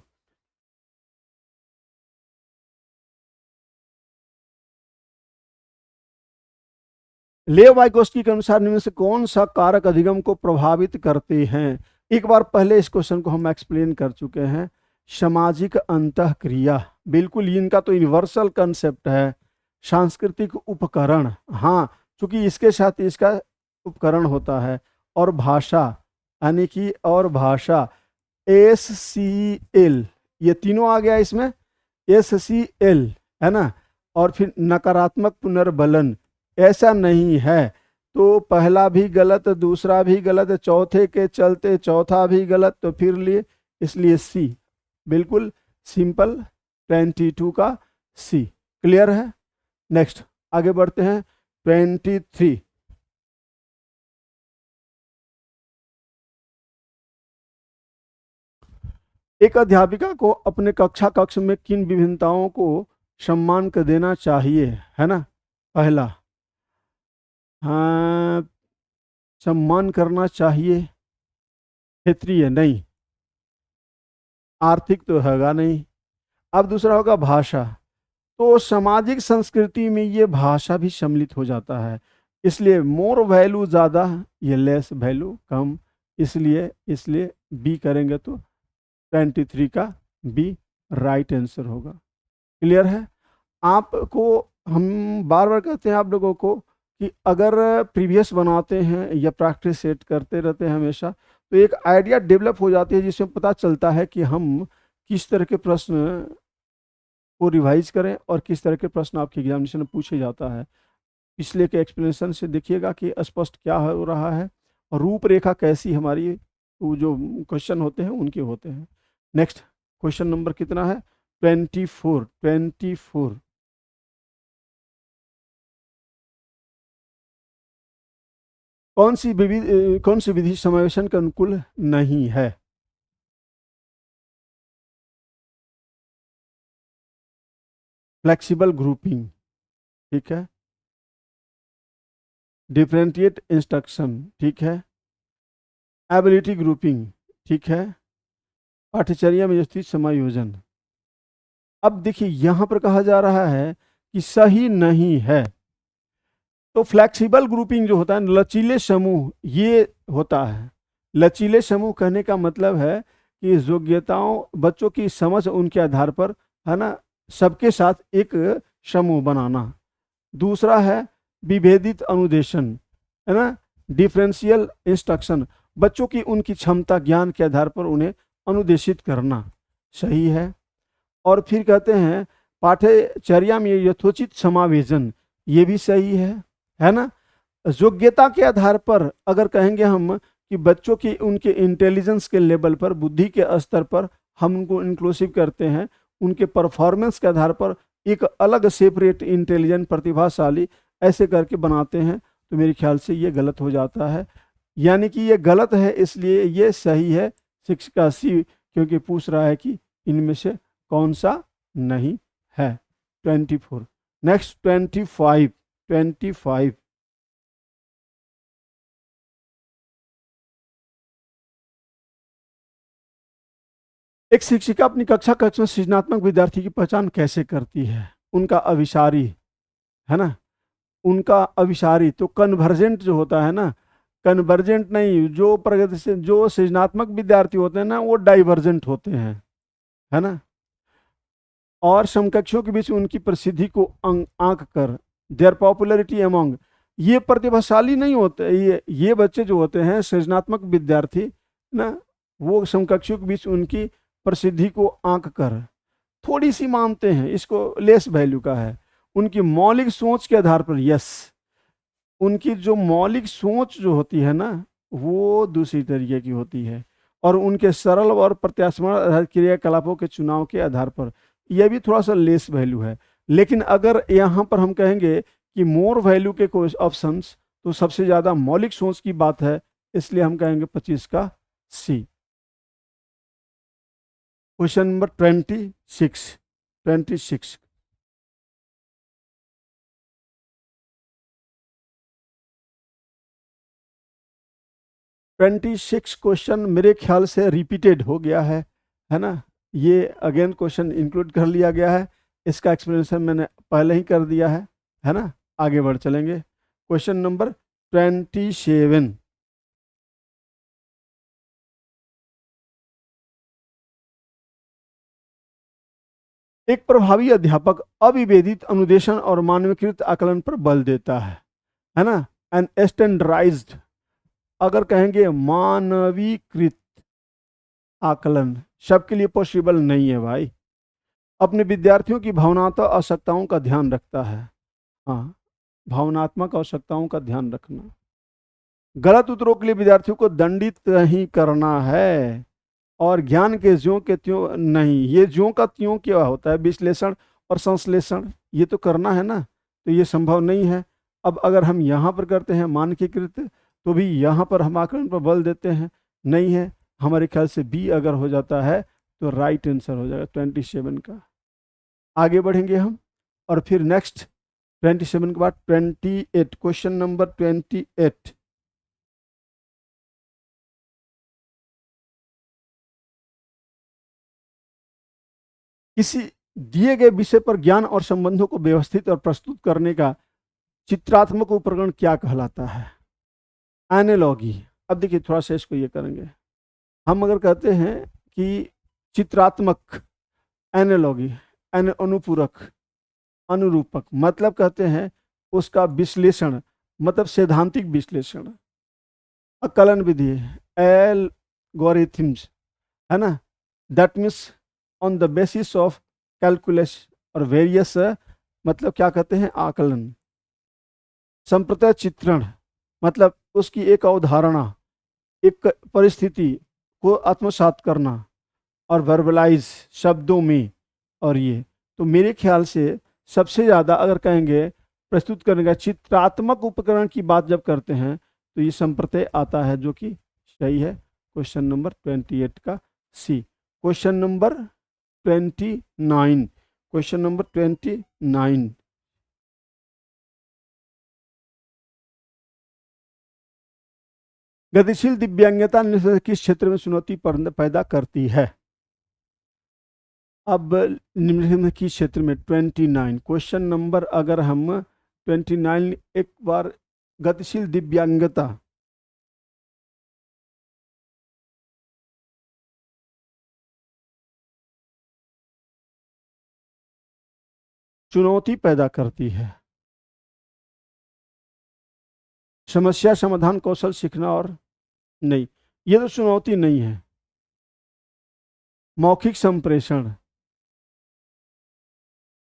लेव वाइगोस्की के अनुसार निम्न से कौन सा कारक अधिगम को प्रभावित करते हैं? एक बार पहले इस क्वेश्चन को हम एक्सप्लेन कर चुके हैं। सामाजिक अंतःक्रिया, बिल्कुल इनका तो यूनिवर्सल कंसेप्ट है। सांस्कृतिक उपकरण, हाँ, क्योंकि इसके साथ इसका उपकरण होता है। और भाषा, यानी कि और भाषा, SCL, ये तीनों आ गया इसमें, SCL, है ना। और फिर नकारात्मक पुनर्बलन, ऐसा नहीं है, तो पहला भी गलत, दूसरा भी गलत, चौथे के चलते चौथा भी गलत, तो फिर लिए इसलिए सी, बिल्कुल सिंपल, 22 का सी। क्लियर है? नेक्स्ट आगे बढ़ते हैं। 23। एक अध्यापिका को अपने कक्षा कक्ष में किन विभिन्नताओं को सम्मान कर देना चाहिए, है ना। पहला, हाँ, सम्मान करना चाहिए, क्षेत्रीय नहीं, आर्थिक तो होगा नहीं। अब दूसरा होगा भाषा, तो सामाजिक संस्कृति में ये भाषा भी सम्मिलित हो जाता है, इसलिए मोर वैल्यू ज़्यादा, ये लेस वैल्यू कम, इसलिए बी करेंगे तो 23 का बी राइट आंसर होगा। क्लियर है? आपको हम बार बार कहते हैं आप लोगों को कि अगर प्रीवियस बनाते हैं या प्रैक्टिस सेट करते रहते हैं हमेशा, तो एक आइडिया डेवलप हो जाती है, जिसमें पता चलता है कि हम किस तरह के प्रश्न को रिवाइज करें और किस तरह के प्रश्न आपके एग्जामिनेशन में पूछे जाता है। पिछले के एक्सप्लेनेशन से देखिएगा कि स्पष्ट क्या हो रहा है और रूपरेखा कैसी हमारी वो जो क्वेश्चन होते हैं उनके होते हैं। नेक्स्ट क्वेश्चन नंबर कितना है? 24। कौन सी विधि समावेशन के अनुकूल नहीं है? फ्लेक्सिबल ग्रुपिंग, ठीक है। डिफरेंशिएट इंस्ट्रक्शन, ठीक है। एबिलिटी ग्रुपिंग, ठीक है। पाठ्यचर्या में स्थित समायोजन। अब देखिए यहां पर कहा जा रहा है कि सही नहीं है, तो फ्लेक्सिबल ग्रुपिंग जो होता है, लचीले समूह, ये होता है। लचीले समूह कहने का मतलब है कि योग्यताओं, बच्चों की समझ, उनके आधार पर, है ना, सबके साथ एक समूह बनाना। दूसरा है विभेदित अनुदेशन, है ना, डिफरेंशियल इंस्ट्रक्शन, बच्चों की उनकी क्षमता, ज्ञान के आधार पर उन्हें अनुदेशित करना, सही है। और फिर कहते हैं पाठ्यचर्या में यथोचित समावेशन, ये भी सही है ना। योग्यता के आधार पर अगर कहेंगे हम कि बच्चों की उनके इंटेलिजेंस के लेवल पर, बुद्धि के स्तर पर हम उनको इंक्लूसिव करते हैं, उनके परफॉर्मेंस के आधार पर एक अलग सेपरेट इंटेलिजेंट प्रतिभाशाली ऐसे करके बनाते हैं, तो मेरे ख्याल से ये गलत हो जाता है। यानी कि ये गलत है, इसलिए ये सही है, शिक्षिका सी, क्योंकि पूछ रहा है कि इनमें से कौन सा नहीं है। 24। नेक्स्ट 25। एक शिक्षिका अपनी कक्षा कक्ष में सृजनात्मक विद्यार्थी की पहचान कैसे करती है? उनका अभिसारी, है ना, उनका अभिसारी, तो कन्वर्जेंट जो होता है ना, कन्वर्जेंट नहीं, जो प्रगति से, जो सृजनात्मक विद्यार्थी होते हैं ना, वो डाइवर्जेंट होते हैं, है ना। और समकक्षों के बीच उनकी प्रसिद्धि को आंक कर, देयर पॉपुलरिटी अमंग, ये प्रतिभाशाली नहीं होते, ये बच्चे जो होते हैं सृजनात्मक विद्यार्थी ना, वो समकक्षों के बीच उनकी प्रसिद्धि को आंक कर थोड़ी सी मानते हैं, इसको लेस वैल्यू का है। उनकी मौलिक सोच के आधार पर, यस, उनकी जो मौलिक सोच जो होती है ना, वो दूसरी तरीके की होती है। और उनके सरल और प्रत्यास्मरण क्रियाकलापों के चुनाव के आधार पर, यह भी थोड़ा सा लेस वैल्यू है। लेकिन अगर यहाँ पर हम कहेंगे कि मोर वैल्यू के कोई ऑप्शंस, तो सबसे ज़्यादा मौलिक सोच की बात है, इसलिए हम कहेंगे 25 का सी। Question number 26। 26 क्वेश्चन मेरे ख्याल से रिपीटेड हो गया है ना। ये अगेन क्वेश्चन इंक्लूड कर लिया गया है, इसका एक्सप्लेनेशन मैंने पहले ही कर दिया है ना। आगे बढ़ चलेंगे। Question number 27। एक प्रभावी अध्यापक अविभेदित अनुदेशन और मानवीकृत आकलन पर बल देता है ना। एन स्टैंडर्डाइज्ड, अगर कहेंगे मानवीकृत आकलन सबके लिए पॉसिबल नहीं है भाई। अपने विद्यार्थियों की भावनात्मक आवश्यकताओं का ध्यान रखता है। हाँ, भावनात्मक आवश्यकताओं का ध्यान रखना। गलत उत्तरों के लिए विद्यार्थियों को दंडित नहीं करना है, और ज्ञान के ज्यों के त्यों नहीं। ये ज्यों का त्यों क्या होता है, विश्लेषण और संश्लेषण, ये तो करना है ना, तो ये संभव नहीं है। अब अगर हम यहाँ पर करते हैं मानकीकृत, तो भी यहाँ पर हम आकलन पर बल देते हैं, नहीं है। हमारे ख्याल से बी अगर हो जाता है तो राइट आंसर हो जाएगा 27 का। आगे बढ़ेंगे हम, और फिर नेक्स्ट 27 के बाद 28, क्वेश्चन नंबर 28। किसी दिए गए विषय पर ज्ञान और संबंधों को व्यवस्थित और प्रस्तुत करने का चित्रात्मक उपकरण क्या कहलाता है? एनालॉगी। अब देखिए थोड़ा सा इसको ये करेंगे हम। अगर कहते हैं कि चित्रात्मक, एनालॉगी, अनुपूरक, अनुरूपक, मतलब कहते हैं उसका विश्लेषण, मतलब सैद्धांतिक विश्लेषण, आकलन विधि, एल्गोरिथम्स, है ना। That means on the basis of calculus और वेरियस, मतलब क्या कहते हैं आकलन। संप्रत्यय चित्रण, मतलब उसकी एक अवधारणा, एक परिस्थिति को आत्मसात करना, और वर्बलाइज, शब्दों में। और ये तो मेरे ख्याल से सबसे ज़्यादा अगर कहेंगे प्रस्तुत करने का चित्रात्मक उपकरण की बात जब करते हैं तो ये संप्रत्यय आता है, जो कि सही है। क्वेश्चन नंबर 28 का C. Question number 29। Question number 29। गतिशील दिव्यांगता किस क्षेत्र में चुनौती पैदा करती है? अब निम्नलिखित किस क्षेत्र में, 29 क्वेश्चन नंबर, अगर हम 29 एक बार, गतिशील दिव्यांगता, चुनौती पैदा करती है। समस्या समाधान कौशल सीखना, और नहीं, ये तो चुनौती नहीं है। मौखिक संप्रेषण,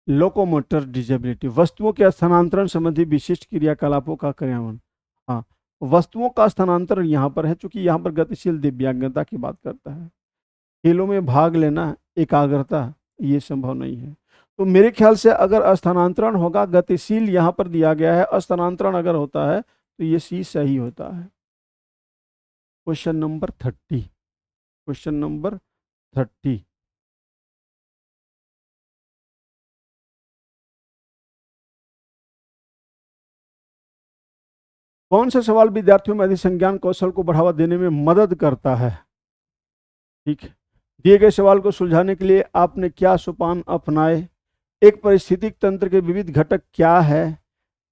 लोकोमोटर डिजेबिलिटी, वस्तुओं के स्थानांतरण संबंधी विशिष्ट क्रियाकलापों का क्रियान्वयन। हाँ, वस्तुओं का स्थानांतरण यहाँ पर है, चूंकि यहाँ पर गतिशील दिव्यांगता की बात करता है। खेलों में भाग लेना, एकाग्रता, ये संभव नहीं है। तो मेरे ख्याल से अगर स्थानांतरण होगा, गतिशील यहाँ पर दिया गया है, स्थानांतरण अगर होता है तो ये सी सही होता है। Question number 30। Question number 30। कौन सा सवाल विद्यार्थियों में अधिसंज्ञान कौशल को बढ़ावा देने में मदद करता है? ठीक है। दिए गए सवाल को सुलझाने के लिए आपने क्या सोपान अपनाए? एक पारिस्थितिक तंत्र के विविध घटक क्या है?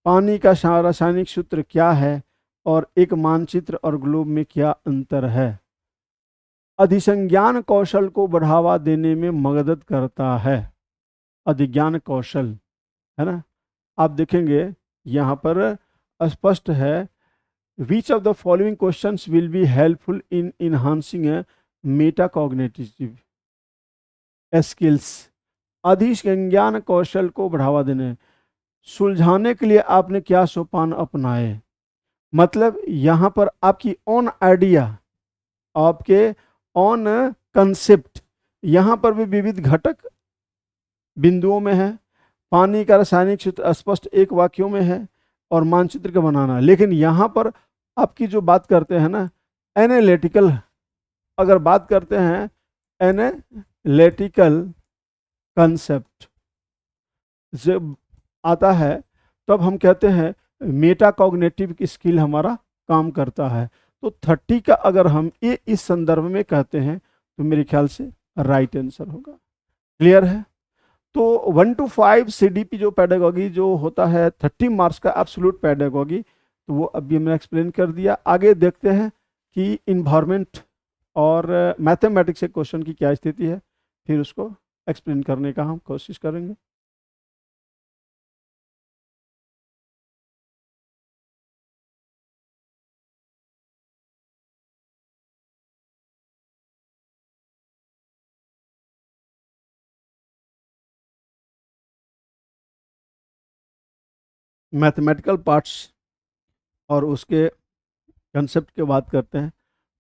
पानी का रासायनिक सूत्र क्या है? और एक मानचित्र और ग्लोब में क्या अंतर है? अधिसंज्ञान कौशल को बढ़ावा देने में मदद करता है, अधिज्ञान कौशल, है ना। आप देखेंगे यहाँ पर स्पष्ट है, which of the following questions will be helpful in enhancing metacognitive skills. अधिसंज्ञान कौशल को बढ़ावा देने, सुलझाने के लिए आपने क्या सोपान अपनाए, मतलब यहाँ पर आपकी ऑन आइडिया, आपके ऑन कंसेप्ट, यहाँ पर भी विविध घटक बिंदुओं में है, पानी का रासायनिक सूत्र स्पष्ट एक वाक्यों में है, और मानचित्र का बनाना। लेकिन यहाँ पर आपकी जो बात करते हैं ना, एनालिटिकल, अगर बात करते हैं एनालिटिकल कंसेप्ट जब आता है तब हम कहते हैं मेटाकॉग्निटिव स्किल हमारा काम करता है। तो 30 का अगर हम ये इस संदर्भ में कहते हैं तो मेरे ख्याल से राइट आंसर होगा। क्लियर है? तो 1 to 5 CDP जो पेडागोगी जो होता है 30 मार्क्स का एब्सोल्यूट पेडागोगी, तो वो अभी हमने एक्सप्लेन कर दिया। आगे देखते हैं कि इन्वायरमेंट और मैथमेटिक्स के क्वेश्चन की क्या स्थिति है, फिर उसको एक्सप्लेन करने का हम कोशिश करेंगे। मैथमेटिकल पार्ट्स और उसके कंसेप्ट की बात करते हैं।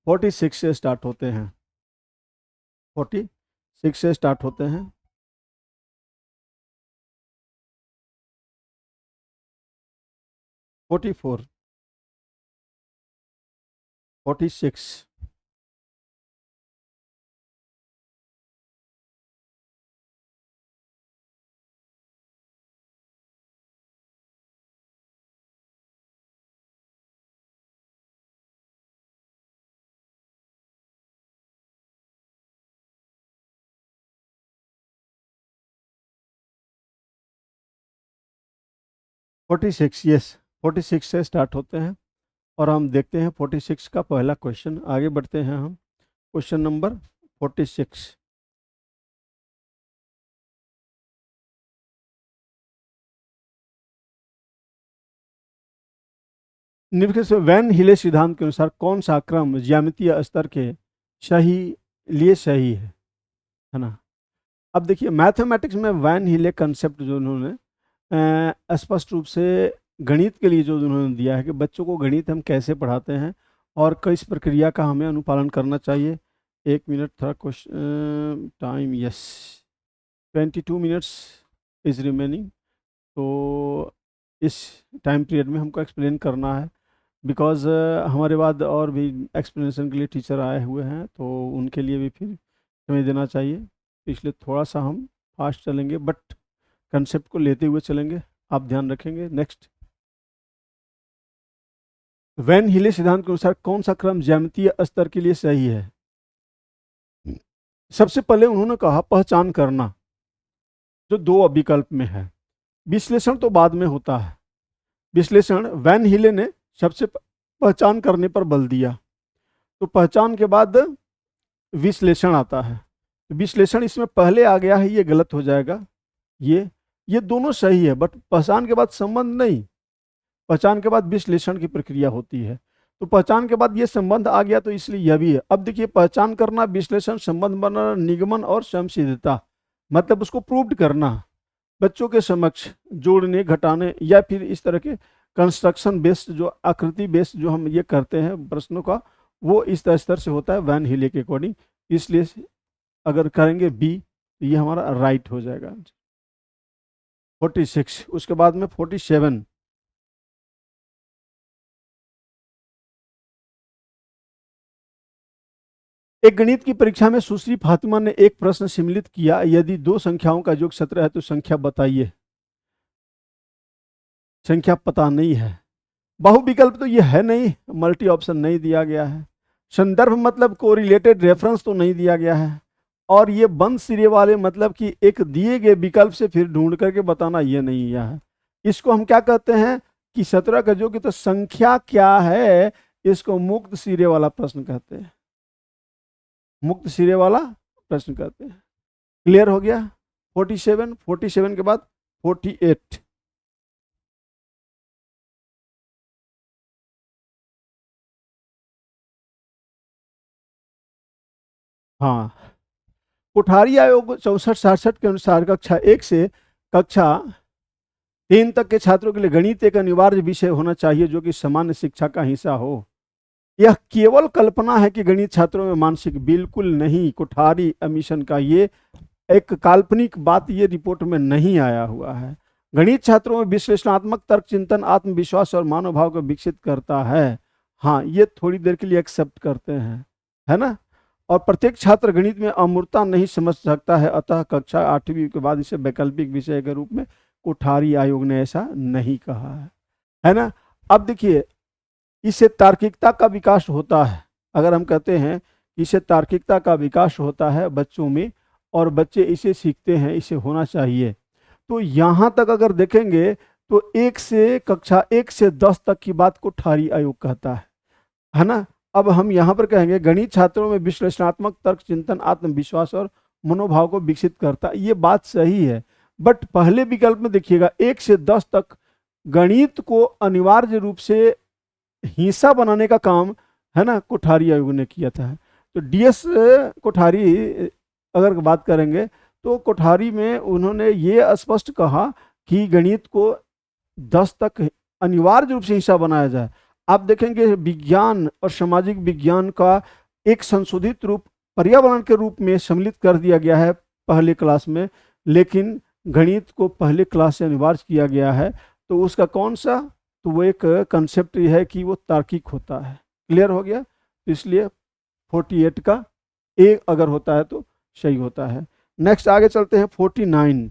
46 से स्टार्ट होते हैं, 46 से स्टार्ट होते हैं। फोर्टी 46, 46, यस 46 से स्टार्ट होते हैं और हम देखते हैं 46 का पहला क्वेश्चन। आगे बढ़ते हैं हम, क्वेश्चन नंबर 46। निम्नलिखित से वैन हिले सिद्धांत के अनुसार कौन सा क्रम ज्यामितीय स्तर के सही है ना? अब देखिए मैथमेटिक्स में वैन हिले कंसेप्ट जो उन्होंने स्पष्ट रूप से गणित के लिए जो उन्होंने दिया है कि बच्चों को गणित हम कैसे पढ़ाते हैं और किस प्रक्रिया का हमें अनुपालन करना चाहिए। 1 मिनट थोड़ा question time, yes 22 minutes is remaining. तो इस टाइम पीरियड में हमको एक्सप्लेन करना है, बिकॉज हमारे बाद और भी एक्सप्लेनेशन के लिए टीचर आए हुए हैं, तो उनके लिए भी फिर समय देना चाहिए। इसलिए थोड़ा सा हम फास्ट चलेंगे, बट कंसेप्ट को लेते हुए चलेंगे, आप ध्यान रखेंगे। नेक्स्ट, वैन हिले सिद्धांत के अनुसार कौन सा क्रम ज्यामितीय स्तर के लिए सही है? सबसे पहले उन्होंने कहा पहचान करना, जो 2 विकल्प में है। विश्लेषण तो बाद में होता है। विश्लेषण वैन हिले ने सबसे पहचान करने पर बल दिया, तो पहचान के बाद विश्लेषण आता है। विश्लेषण इसमें पहले आ गया है, ये गलत हो जाएगा। ये दोनों सही है, बट पहचान के बाद संबंध नहीं, पहचान के बाद विश्लेषण की प्रक्रिया होती है। तो पहचान के बाद ये संबंध आ गया, तो इसलिए यह भी है। अब देखिए, पहचान करना, विश्लेषण, संबंध बनाना, निगमन और समसिद्धता, मतलब उसको प्रूव्ड करना, बच्चों के समक्ष जोड़ने, घटाने, या फिर इस तरह के कंस्ट्रक्शन बेस्ड, जो आकृति बेस्ड जो हम ये करते हैं प्रश्नों का, वो इस स्तर से होता है वैन हिले के अकॉर्डिंग। इसलिए अगर करेंगे बी तो ये हमारा राइट हो जाएगा। 46, उसके बाद में 47। एक गणित की परीक्षा में सुश्री फातिमा ने एक प्रश्न सम्मिलित किया, यदि 2 संख्याओं का योग 17 है तो संख्या बताइए। संख्या पता नहीं है। बहुविकल्प तो ये है नहीं, मल्टी ऑप्शन नहीं दिया गया है। संदर्भ मतलब कोरिलेटेड रेफरेंस तो नहीं दिया गया है। और ये बंद सिरे वाले मतलब कि एक दिए गए विकल्प से फिर ढूंढ करके बताना, ये नहीं दिया है। इसको हम क्या कहते हैं कि 17 का योग तो संख्या क्या है, इसको मुक्त सिरे वाला प्रश्न कहते हैं। मुक्त सिरे वाला प्रश्न कहते हैं। क्लियर हो गया? 47 के बाद 48। हाँ, कोठारी आयोग 64-67 के अनुसार कक्षा 1 से कक्षा 3 तक के छात्रों के लिए गणित एक अनिवार्य विषय होना चाहिए जो कि सामान्य शिक्षा का हिस्सा हो। यह केवल कल्पना है कि गणित छात्रों में मानसिक, बिल्कुल नहीं। कोठारी एमिशन का ये एक काल्पनिक बात, ये रिपोर्ट में नहीं आया हुआ है। गणित छात्रों में विश्लेषणात्मक तर्क चिंतन, आत्मविश्वास और मानव भाव को विकसित करता है। हाँ, ये थोड़ी देर के लिए एक्सेप्ट करते हैं, है ना। और प्रत्येक छात्र गणित में अमूर्तता नहीं समझ सकता है, अतः कक्षा 8वीं के बाद इसे वैकल्पिक विषय के रूप में कोठारी आयोग ने ऐसा नहीं कहा है ना। अब देखिए, इससे तार्किकता का विकास होता है। अगर हम कहते हैं कि इससे तार्किकता का विकास होता है बच्चों में, और बच्चे इसे सीखते हैं, इसे होना चाहिए। तो यहाँ तक अगर देखेंगे तो कक्षा 1 से 10 तक की बात कोठारी आयोग कहता है ना। अब हम यहाँ पर कहेंगे गणित छात्रों में विश्लेषणात्मक तर्क, चिंतन, आत्मविश्वास और मनोभाव को विकसित करता है। ये बात सही है, बट पहले विकल्प में देखिएगा 1 से 10 तक गणित को अनिवार्य रूप से हिस्सा बनाने का काम, है ना, कोठारी आयोग ने किया था। तो डीएस कोठारी अगर बात करेंगे तो कोठारी में उन्होंने ये स्पष्ट कहा कि गणित को 10 तक अनिवार्य रूप से हिस्सा बनाया जाए। आप देखेंगे विज्ञान और सामाजिक विज्ञान का एक संशोधित रूप पर्यावरण के रूप में सम्मिलित कर दिया गया है पहले क्लास में, लेकिन गणित को पहले क्लास से अनिवार्य किया गया है। तो उसका कौन सा, तो वो एक कंसेप्ट ये है कि वो तार्किक होता है। क्लियर हो गया। तो इसलिए 48 का ए अगर होता है तो सही होता है। नेक्स्ट आगे चलते हैं 49।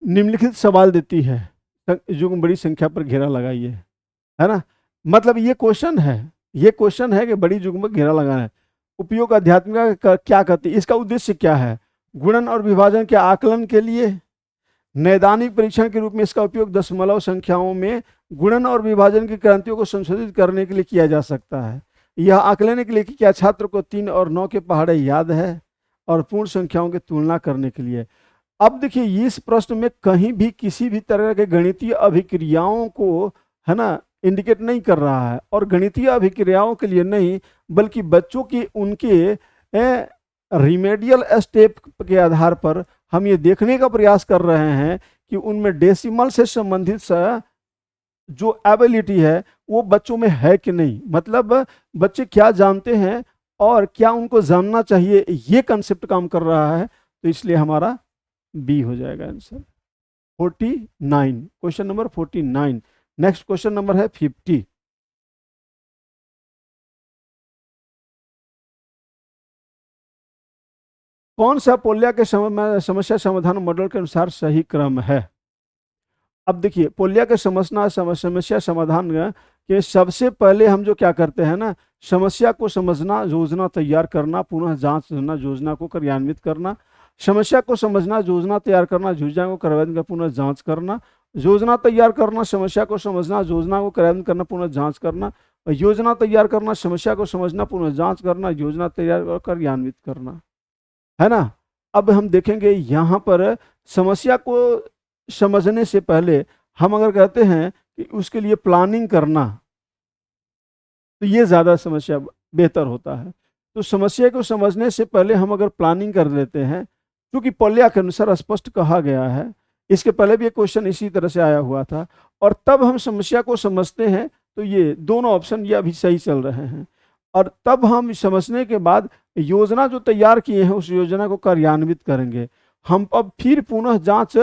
निम्नलिखित सवाल देती है, युग्म बड़ी संख्या पर घेरा लगाइए, है ना। मतलब ये क्वेश्चन है कि बड़ी युग्म पर घेरा लगाना है। उपयोग आध्यात्मिका क्या करती है, इसका उद्देश्य क्या है। गुणन और विभाजन के आकलन के लिए, नैदानिक परीक्षण के रूप में इसका उपयोग दशमलव संख्याओं में गुणन और विभाजन की क्रांतियों को संशोधित करने के लिए किया जा सकता है। यह आकलन के लिए कि क्या छात्र को 3 और 9 के पहाड़े याद है, और पूर्ण संख्याओं की तुलना करने के लिए। अब देखिए, इस प्रश्न में कहीं भी किसी भी तरह के गणितीय अभिक्रियाओं को, है ना, इंडिकेट नहीं कर रहा है। और गणितीय अभिक्रियाओं के लिए नहीं, बल्कि बच्चों की उनके रिमेडियल स्टेप के आधार पर हम ये देखने का प्रयास कर रहे हैं कि उनमें डेसिमल से संबंधित जो एबिलिटी है वो बच्चों में है कि नहीं। मतलब बच्चे क्या जानते हैं और क्या उनको जानना चाहिए, ये कंसेप्ट काम कर रहा है। तो इसलिए हमारा बी हो जाएगा answer. 49, question number 49। Next question number है 50। कौन सा पोलिया के समस्या समाधान मॉडल के अनुसार सही क्रम है। अब देखिए, पोलिया के समस्या समाधान के सबसे पहले हम जो क्या करते हैं ना, समस्या को समझना, योजना तैयार करना, पुनः जांचना, योजना को क्रियान्वित करना। समस्या को समझना, योजना तैयार करना, योजना को क्रियान्वित करना, पुनः जांच करना। योजना तैयार करना, समस्या को समझना, योजना को क्रियान्वित करना, पुनः जांच करना। योजना तैयार करना, समस्या को समझना, पुनः जांच करना, योजना तैयार कर क्रियान्वित करना, है ना। अब हम देखेंगे यहाँ पर समस्या को समझने से पहले हम अगर कहते हैं कि उसके लिए प्लानिंग करना, तो ये ज़्यादा समस्या बेहतर होता है। तो समस्या को समझने से पहले हम अगर प्लानिंग कर लेते हैं, क्योंकि पोलिया के अनुसार स्पष्ट कहा गया है, इसके पहले भी एक क्वेश्चन इसी तरह से आया हुआ था, और तब हम समस्या को समझते हैं। तो ये दोनों ऑप्शन ये अभी सही चल रहे हैं। और तब हम समझने के बाद योजना जो तैयार किए हैं उस योजना को कार्यान्वित करेंगे। हम अब फिर पुनः जांच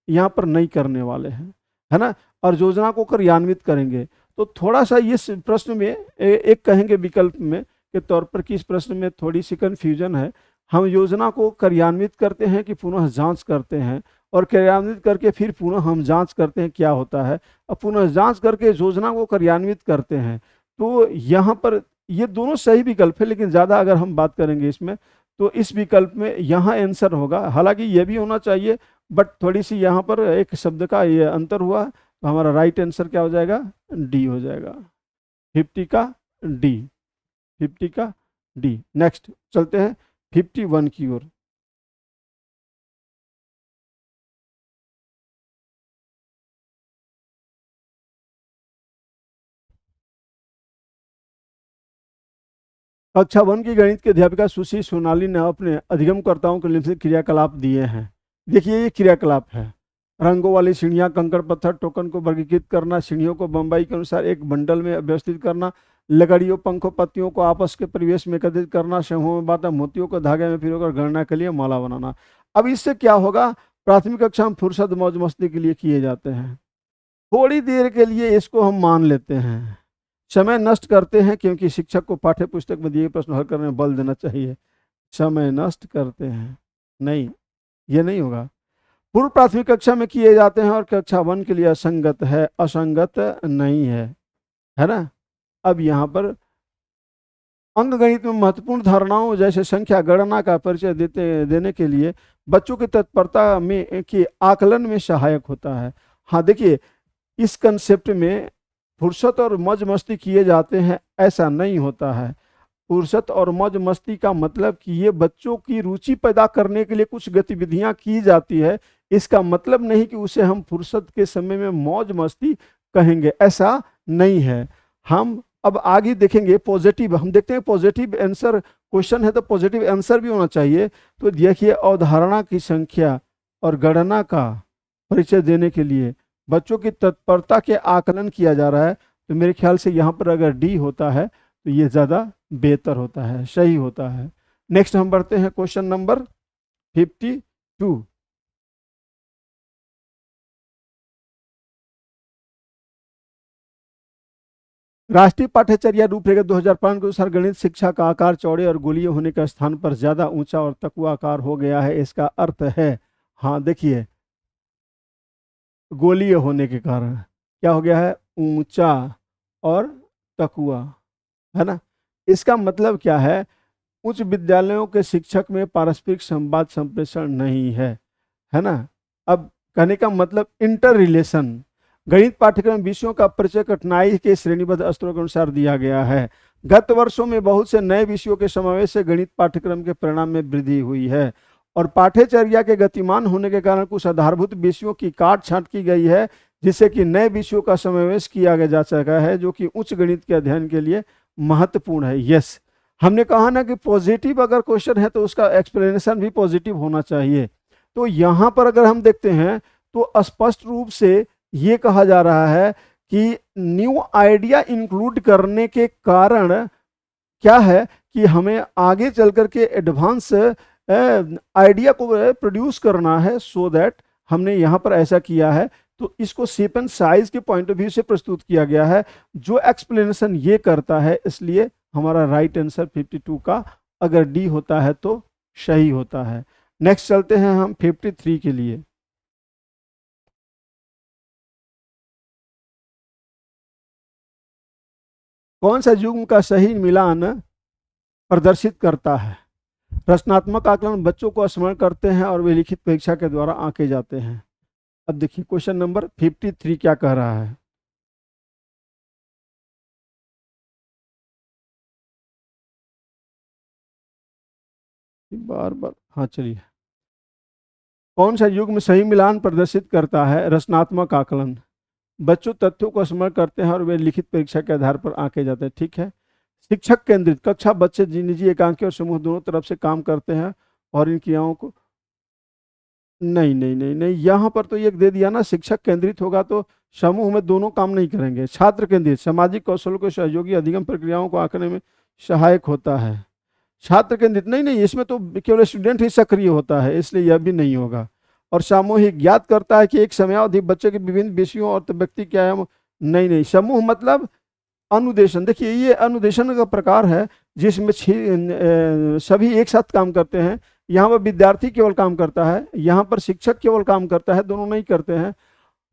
यहाँ पर नहीं करने वाले हैं, है ना, और योजना को कार्यान्वित करेंगे। तो थोड़ा सा इस प्रश्न में एक कहेंगे विकल्प में के तौर पर कि इस प्रश्न में थोड़ी सी कन्फ्यूजन है। हम योजना को कार्यान्वित करते हैं कि पुनः जांच करते हैं, और कार्यान्वित करके फिर पुनः हम जांच करते हैं क्या होता है, और पुनः जांच करके योजना को कार्यान्वित करते हैं। तो यहाँ पर ये दोनों सही विकल्प है, लेकिन ज़्यादा अगर हम बात करेंगे इसमें तो इस विकल्प में यहाँ आंसर होगा। हालांकि ये भी होना चाहिए, बट थोड़ी सी यहाँ पर एक शब्द का ये अंतर हुआ, तो हमारा राइट आंसर क्या हो जाएगा, डी हो जाएगा। 50 का डी, 50 का डी। नेक्स्ट चलते हैं 51 की ओर। कक्षा 1 की गणित की अध्यापिका सुश्री सोनाली ने अपने अधिगमकर्ताओं को निम्नलिखित क्रियाकलाप दिए हैं। देखिए, ये क्रियाकलाप है। रंगों वाली सीढ़ियाँ, कंकड़ पत्थर, टोकन को वर्गीकृत करना, सीढ़ियों को बम्बई के अनुसार एक बंडल में व्यवस्थित करना, लकड़ियों, पंखों, पत्तियों को आपस के परिवेश में एकत्रित करना, समूहों में बांटना, मोतियों को धागे में पिरोकर गणना के लिए माला बनाना। अब इससे क्या होगा, प्राथमिक कक्षा में फुर्सत मौज मस्ती के लिए किए जाते हैं। थोड़ी देर के लिए इसको हम मान लेते हैं। समय नष्ट करते हैं क्योंकि शिक्षक को पाठ्य पुस्तक में दिए प्रश्न हल करने में बल देना चाहिए। समय नष्ट करते हैं, नहीं, ये नहीं होगा। पूर्व प्राथमिक कक्षा में किए जाते हैं और कक्षा 1 के लिए असंगत है, असंगत नहीं है ना। अब यहाँ पर अंकगणित में महत्वपूर्ण धारणाओं जैसे संख्या गणना का परिचय देने के लिए बच्चों की तत्परता में के आकलन में सहायक होता है। हाँ देखिए, इस कंसेप्ट में फुर्सत और मौज मस्ती किए जाते हैं ऐसा नहीं होता है। फुर्सत और मौज मस्ती का मतलब कि ये बच्चों की रुचि पैदा करने के लिए कुछ गतिविधियां की जाती है, इसका मतलब नहीं कि उसे हम फुर्सत के समय में मौज मस्ती कहेंगे, ऐसा नहीं है। हम अब आगे देखेंगे पॉजिटिव, हम देखते हैं पॉजिटिव आंसर, क्वेश्चन है तो पॉजिटिव आंसर भी होना चाहिए। तो देखिए, अवधारणा की संख्या और गणना का परिचय देने के लिए बच्चों की तत्परता के आकलन किया जा रहा है। तो मेरे ख्याल से यहाँ पर अगर डी होता है तो ये ज़्यादा बेहतर होता है, सही होता है। नेक्स्ट हम बढ़ते हैं क्वेश्चन नंबर 52। राष्ट्रीय पाठ्यचर्या रूपरेखा 2005 के अनुसार गणित शिक्षा का आकार चौड़े और गोलीय होने के स्थान पर ज्यादा ऊंचा और तकुआ आकार हो गया है। इसका अर्थ है, हाँ देखिए, गोलीय होने के कारण क्या हो गया है, ऊंचा और तकुआ, है ना। इसका मतलब क्या है, उच्च विद्यालयों के शिक्षक में पारस्परिक संवाद संप्रेषण नहीं है ना। अब कहने का मतलब इंटर रिलेशन। गणित पाठ्यक्रम विषयों का परिचय कठिनाई के श्रेणीबद्ध स्तरों के अनुसार दिया गया है। गत वर्षों में बहुत से नए विषयों के समावेश से गणित पाठ्यक्रम के परिणाम में वृद्धि हुई है और पाठ्यचर्या के गतिमान होने के कारण कुछ आधारभूत विषयों की काट छांट की गई है, जिससे कि नए विषयों का समावेश किया जा सका है, जो कि उच्च गणित के अध्ययन के लिए महत्वपूर्ण है। यस, हमने कहा ना कि पॉजिटिव अगर क्वेश्चन है तो उसका एक्सप्लेनेशन भी पॉजिटिव होना चाहिए। तो यहाँ पर अगर हम देखते हैं तो स्पष्ट रूप से ये कहा जा रहा है कि न्यू आइडिया इंक्लूड करने के कारण क्या है कि हमें आगे चल करके एडवांस आइडिया को प्रोड्यूस करना है, सो दैट हमने यहाँ पर ऐसा किया है। तो इसको शेप एंड साइज के पॉइंट ऑफ व्यू से प्रस्तुत किया गया है, जो एक्सप्लेनेशन ये करता है। इसलिए हमारा राइट आंसर 52 का अगर डी होता है तो सही होता है। नेक्स्ट चलते हैं हम 53 के लिए। कौन सा युग्म का सही मिलान प्रदर्शित करता है। रचनात्मक आकलन बच्चों को स्मरण करते हैं और वे लिखित परीक्षा के द्वारा आंके जाते हैं। अब देखिए क्वेश्चन नंबर 53 क्या कह रहा है। बार बार, हाँ चलिए, कौन सा युग्म सही मिलान प्रदर्शित करता है। रचनात्मक आकलन बच्चों तथ्यों को स्मरण करते हैं और वे लिखित परीक्षा के आधार पर आंके जाते हैं, ठीक है। शिक्षक केंद्रित कक्षा बच्चे निजी एकांकी और समूह दोनों तरफ से काम करते हैं और इन क्रियाओं को, नहीं नहीं नहीं नहीं, यहाँ पर तो ये दे दिया ना, शिक्षक केंद्रित होगा तो समूह में दोनों काम नहीं करेंगे। छात्र केंद्रित सामाजिक कौशलों के सहयोगी अधिगम प्रक्रियाओं को आंकने में सहायक होता है। छात्र केंद्रित नहीं नहीं, इसमें तो केवल स्टूडेंट ही सक्रिय होता है, इसलिए यह भी नहीं होगा। और सामूहिक ज्ञात करता है कि एक समयावधि बच्चे के विभिन्न विषयों और व्यक्ति क्या है, नहीं नहीं। समूह मतलब अनुदेशन, देखिए ये अनुदेशन का प्रकार है जिसमें सभी एक साथ काम करते हैं। यहाँ पर विद्यार्थी केवल काम करता है, यहाँ पर शिक्षक केवल काम करता है, दोनों नहीं करते हैं।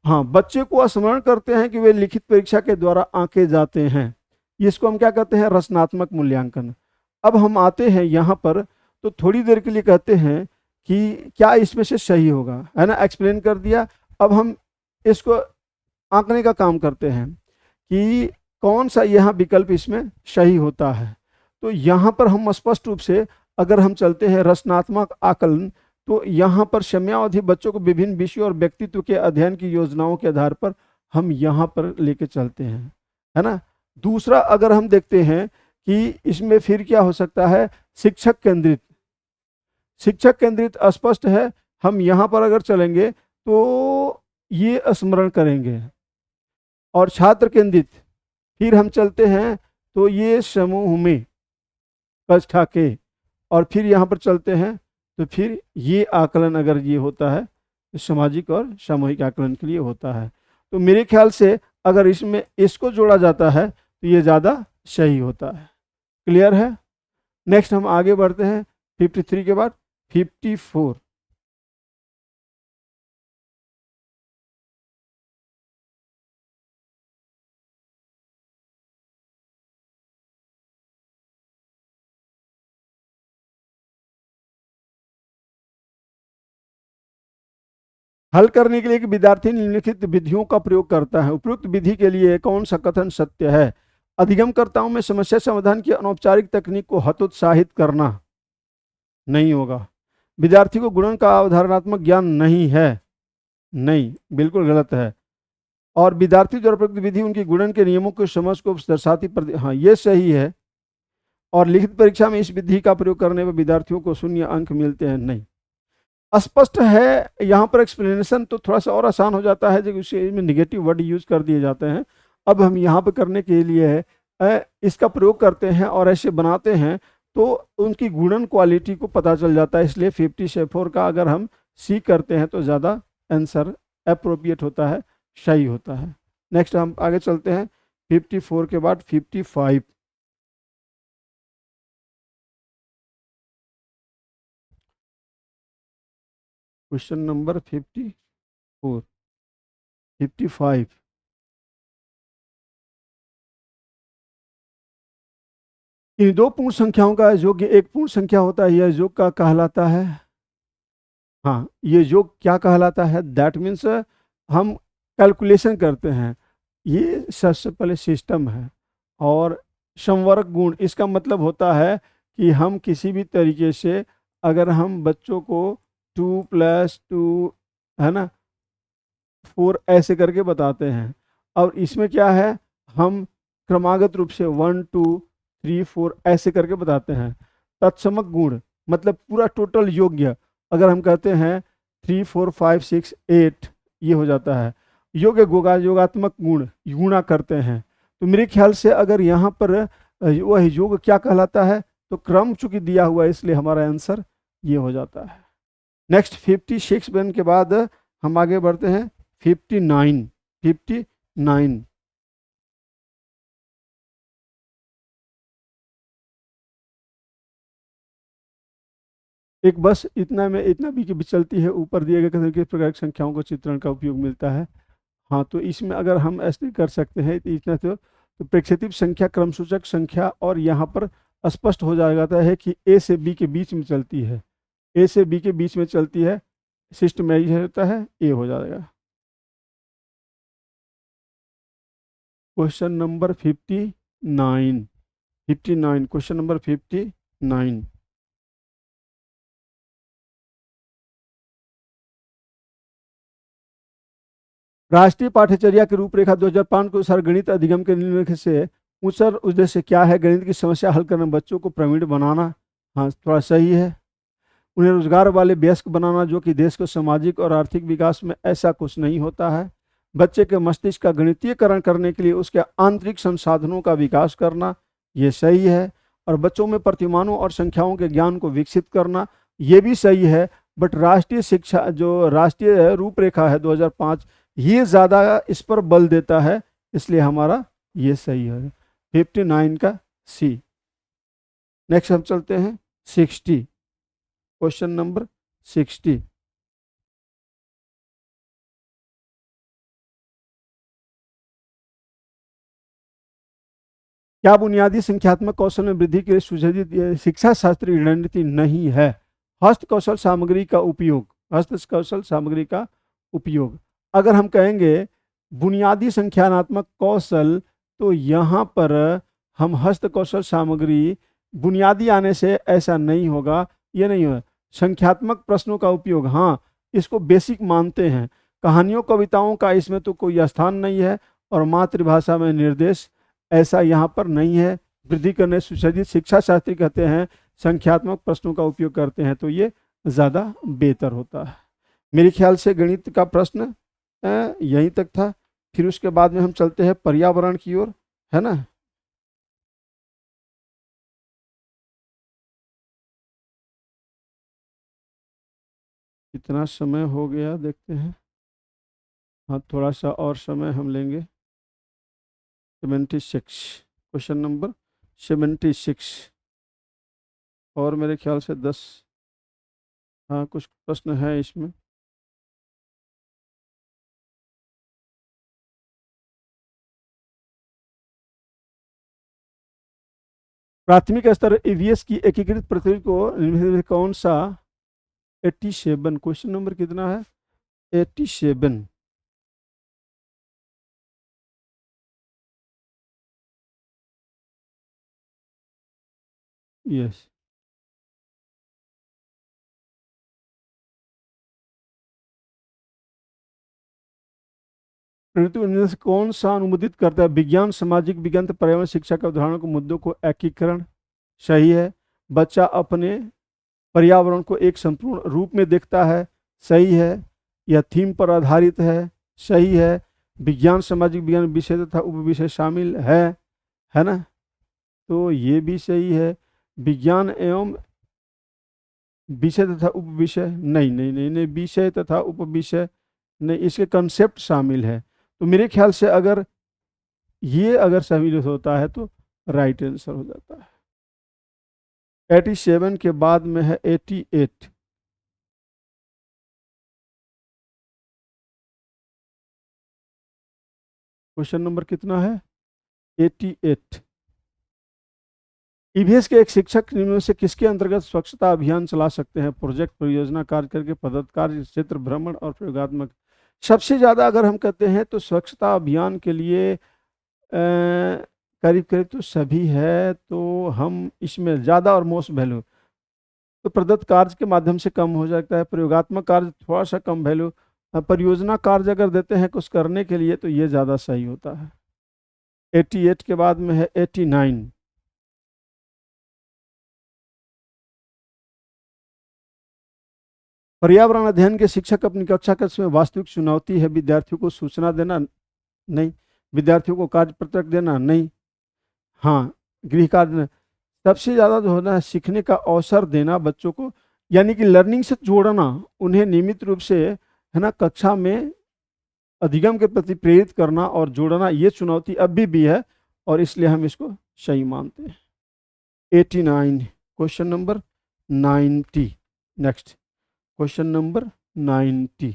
हाँ, बच्चे को स्मरण करते हैं कि वे लिखित परीक्षा के द्वारा आंके जाते हैं, इसको हम क्या कहते हैं, रचनात्मक मूल्यांकन। अब हम आते हैं यहाँ पर, तो थोड़ी देर के लिए कहते हैं कि क्या इसमें से सही होगा, है ना, एक्सप्लेन कर दिया। अब हम इसको आंकने का काम करते हैं कि कौन सा यहाँ विकल्प इसमें सही होता है। तो यहाँ पर हम स्पष्ट रूप से अगर हम चलते हैं रचनात्मक आकलन, तो यहाँ पर समयावधि बच्चों को विभिन्न विषयों और व्यक्तित्व के अध्ययन की योजनाओं के आधार पर हम यहाँ पर लेके चलते हैं, है ना। दूसरा अगर हम देखते हैं कि इसमें फिर क्या हो सकता है, शिक्षक केंद्रित। शिक्षक केंद्रित अस्पष्ट है, हम यहाँ पर अगर चलेंगे तो ये स्मरण करेंगे। और छात्र केंद्रित फिर हम चलते हैं तो ये समूह में कक्षा के, और फिर यहाँ पर चलते हैं तो फिर ये आकलन अगर ये होता है सामाजिक और सामूहिक आकलन के लिए होता है। तो मेरे ख्याल से अगर इसमें इसको जोड़ा जाता है तो ये ज़्यादा सही होता है। क्लियर है? नेक्स्ट हम आगे बढ़ते हैं 53 के बाद 54। हल करने के लिए एक विद्यार्थी निम्नलिखित विधियों का प्रयोग करता है। उपयुक्त विधि के लिए कौन सा कथन सत्य है? अधिगमकर्ताओं में समस्या समाधान की अनौपचारिक तकनीक को हतोत्साहित करना नहीं होगा। विद्यार्थी को गुणन का अवधारणात्मक ज्ञान नहीं है, नहीं, बिल्कुल गलत है। और विद्यार्थी द्वारा प्रयुक्त विधि उनकी गुणन के नियमों की समझ को दर्शाती हाँ, ये सही है। और लिखित परीक्षा में इस विधि का प्रयोग करने पर विद्यार्थियों को 0 अंक मिलते हैं, नहीं। स्पष्ट है। यहाँ पर एक्सप्लेनेशन तो थोड़ा सा और आसान हो जाता है, जब इसमें निगेटिव वर्ड यूज कर दिए जाते हैं। अब हम यहाँ पर करने के लिए इसका प्रयोग करते हैं और ऐसे बनाते हैं तो उनकी गुणन क्वालिटी को पता चल जाता है। इसलिए 54 का अगर हम सी करते हैं तो ज़्यादा आंसर अप्रोप्रिएट होता है, सही होता है। नेक्स्ट हम आगे चलते हैं 54 के बाद 55। Question number 54 55। इन दो पूर्ण संख्याओं का योग एक पूर्ण संख्या होता है, यह योग का कहलाता है। हाँ, ये योग क्या कहलाता है? दैट मीन्स हम कैलकुलेशन करते हैं, ये सबसे पहले सिस्टम है। और संवर्ग गुण, इसका मतलब होता है कि हम किसी भी तरीके से अगर हम बच्चों को 2+2 है ना 4 ऐसे करके बताते हैं। और इसमें क्या है, हम क्रमागत रूप से 1 2 3 4 ऐसे करके बताते हैं। तत्समक गुण मतलब पूरा टोटल योग्य, अगर हम कहते हैं 3 4 5 6 8 ये हो जाता है। योग्य योगात्मक गुण गुणा करते हैं। तो मेरे ख्याल से अगर यहाँ पर वह योग क्या कहलाता है तो क्रम चूंकि दिया हुआ है, इसलिए हमारा आंसर ये हो जाता है। नेक्स्ट 56 बन के बाद हम आगे बढ़ते हैं 59। 59 एक बस इतना में इतना भी की विचलती है, ऊपर दिए गए कथन किस प्रकार की संख्याओं को चित्रण का उपयोग मिलता है। हाँ, तो इसमें अगर हम ऐसे कर सकते हैं तो इतना तो प्रेक्षितीय संख्या क्रमसूचक संख्या, और यहाँ पर स्पष्ट हो जाएगा है कि ए से बी के बीच में चलती है, ए से बी के बीच में चलती है, सिस्टमाइज होता है, ए हो जाएगा। Question number 59। 59 question number 59। राष्ट्रीय पाठ्यचर्या की रूपरेखा 2005 के अनुसार गणित अधिगम के निम्नलिखित से ऊंचर उद्देश्य क्या है? गणित की समस्या हल करना, बच्चों को प्रवीण बनाना। हाँ, थोड़ा सही है। उन्हें रोजगार वाले वयस्क बनाना, जो कि देश को सामाजिक और आर्थिक विकास में ऐसा कुछ नहीं होता है। बच्चे के मस्तिष्क का गणितीयकरण करने के लिए उसके आंतरिक संसाधनों का विकास करना, ये सही है। और बच्चों में प्रतिमानों और संख्याओं के ज्ञान को विकसित करना, ये भी सही है। बट राष्ट्रीय शिक्षा जो राष्ट्रीय रूपरेखा है 2005, ये ज़्यादा इस पर बल देता है, इसलिए हमारा ये सही है 59 का सी। नेक्स्ट हम चलते हैं 60। Question number 60। क्या बुनियादी संख्यात्मक कौशल में वृद्धि के लिए सुझावित शिक्षा शास्त्री रणनीति नहीं है? हस्त कौशल सामग्री का उपयोग, हस्त कौशल सामग्री का उपयोग। अगर हम कहेंगे बुनियादी संख्यात्मक कौशल, तो यहाँ पर हम हस्त कौशल सामग्री बुनियादी आने से ऐसा नहीं होगा, ये नहीं होगा। संख्यात्मक प्रश्नों का उपयोग, हाँ, इसको बेसिक मानते हैं। कहानियों कविताओं का इसमें तो कोई स्थान नहीं है। और मातृभाषा में निर्देश, ऐसा यहाँ पर नहीं है। वृद्धि करने सुसज्जित शिक्षा शास्त्री कहते हैं संख्यात्मक प्रश्नों का उपयोग करते हैं, तो ये ज़्यादा बेहतर होता है। मेरे ख्याल से गणित का प्रश्न यहीं तक था। फिर उसके बाद में हम चलते हैं पर्यावरण की ओर, है ना। कितना समय हो गया देखते हैं। हाँ, थोड़ा सा और समय हम लेंगे। 76, क्वेश्चन नंबर 76, और मेरे ख्याल से 10, हाँ कुछ प्रश्न है इसमें। प्राथमिक स्तर ईवीएस की एकीकृत प्रणाली को निम्नलिखित में कौन सा 87, क्वेश्चन नंबर कितना है 87। यस, प्रणाली इनमें से कौन सा अनुमोदित करता है? विज्ञान, सामाजिक विज्ञान, पर्यावरण, शिक्षा के उदाहरणों के मुद्दों को एकीकरण, सही है। बच्चा अपने पर्यावरण को एक संपूर्ण रूप में देखता है, सही है। यह थीम पर आधारित है, सही है। विज्ञान, सामाजिक विज्ञान विषय तथा उपविषय शामिल है ना, तो ये भी सही है। विज्ञान एवं विषय तथा उपविषय, नहीं नहीं नहीं नहीं, विषय तथा उपविषय नहीं, इसके कंसेप्ट शामिल है। तो मेरे ख्याल से अगर ये अगर शामिल होता है तो राइट आंसर हो जाता है। 87 के बाद में है 88। क्वेश्चन नंबर कितना है 88। ईवीएस के एक शिक्षक निम्न से किसके अंतर्गत स्वच्छता अभियान चला सकते हैं? प्रोजेक्ट, परियोजना, कार्य करके, पद्धति, कार्य क्षेत्र भ्रमण और प्रयोगात्मक। सबसे ज़्यादा अगर हम कहते हैं तो स्वच्छता अभियान के लिए करीब करीब तो सभी है, तो हम इसमें ज़्यादा और मोस्ट वैल्यू तो प्रदत्त कार्य के माध्यम से कम हो जाता है। प्रयोगात्मक कार्य थोड़ा सा कम वैल्यू। परियोजना कार्य अगर देते हैं कुछ करने के लिए तो ये ज़्यादा सही होता है। 88 के बाद में है 89। पर्यावरण अध्ययन के शिक्षक अपनी कक्षा कक्ष में वास्तविक चुनौती है विद्यार्थियों को सूचना देना, नहीं। विद्यार्थियों को कार्य पत्रक देना, नहीं। हाँ, गृह कार्य देना। सबसे ज़्यादा जो होना है सीखने का अवसर देना बच्चों को, यानी कि लर्निंग से जोड़ना, उन्हें नियमित रूप से है ना कक्षा में अधिगम के प्रति प्रेरित करना और जोड़ना, ये चुनौती अभी भी है और इसलिए हम इसको सही मानते हैं। 89, question number 90। Next question number 90।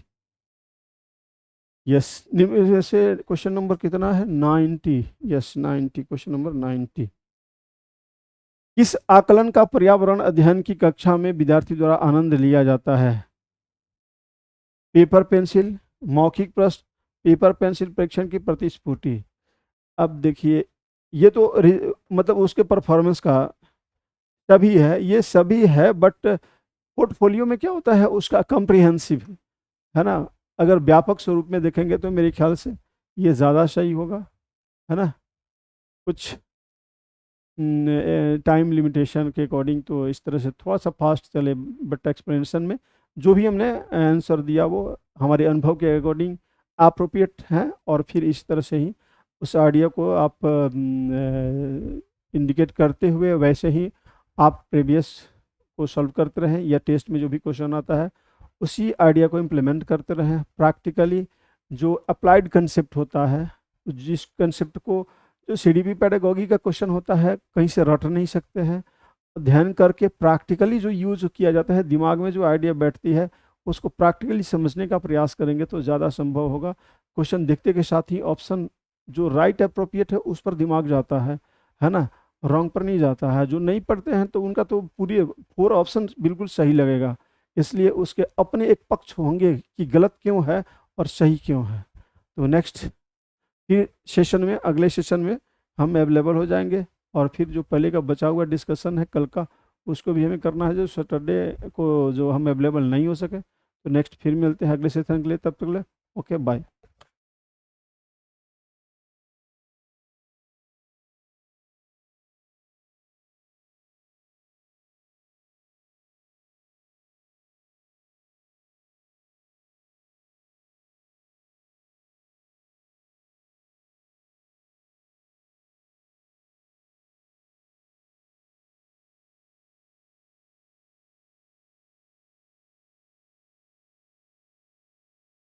Yes, जैसे क्वेश्चन नंबर कितना है 90। Yes 90, question number 90। किस आकलन का पर्यावरण अध्ययन की कक्षा में विद्यार्थी द्वारा आनंद लिया जाता है? पेपर पेंसिल, मौखिक प्रश्न, पेपर पेंसिल परीक्षण की प्रतिस्फूर्ति। अब देखिए, ये तो मतलब उसके परफॉर्मेंस का सभी है, ये सभी है, बट पोर्टफोलियो में क्या होता है उसका कम्प्रिहेंसिव, है ना। अगर व्यापक स्वरूप में देखेंगे तो मेरे ख्याल से ये ज़्यादा सही होगा, है ना। कुछ टाइम लिमिटेशन के अकॉर्डिंग तो इस तरह से थोड़ा सा फास्ट चले, बट एक्सप्लेनेशन में जो भी हमने आंसर दिया वो हमारे अनुभव के अकॉर्डिंग अप्रोप्रिएट है, और फिर इस तरह से ही उस आइडिया को आप इंडिकेट करते हुए वैसे ही आप प्रीवियस को सॉल्व करते रहें, या टेस्ट में जो भी क्वेश्चन आता है उसी आइडिया को इम्प्लीमेंट करते रहें। प्रैक्टिकली जो अप्लाइड कंसेप्ट होता है, जिस कंसेप्ट को जो सीडीपी पेडागॉजी का क्वेश्चन होता है कहीं से रट नहीं सकते हैं, ध्यान करके प्रैक्टिकली जो यूज किया जाता है, दिमाग में जो आइडिया बैठती है उसको प्रैक्टिकली समझने का प्रयास करेंगे तो ज़्यादा संभव होगा। क्वेश्चन देखते के साथ ही ऑप्शन जो राइट अप्रोप्रिएट है उस पर दिमाग जाता है ना, रॉन्ग पर नहीं जाता है। जो नहीं पढ़ते हैं तो उनका तो पूरे 4 ऑप्शन बिल्कुल सही लगेगा, इसलिए उसके अपने एक पक्ष होंगे कि गलत क्यों है और सही क्यों है। तो नेक्स्ट फिर सेशन में, अगले सेशन में हम अवेलेबल हो जाएंगे, और फिर जो पहले का बचा हुआ डिस्कशन है कल का उसको भी हमें करना है, जो सैटरडे को जो हम अवेलेबल नहीं हो सके। तो नेक्स्ट फिर मिलते हैं अगले सेशन के लिए, तब तक के लिए ओके बाय।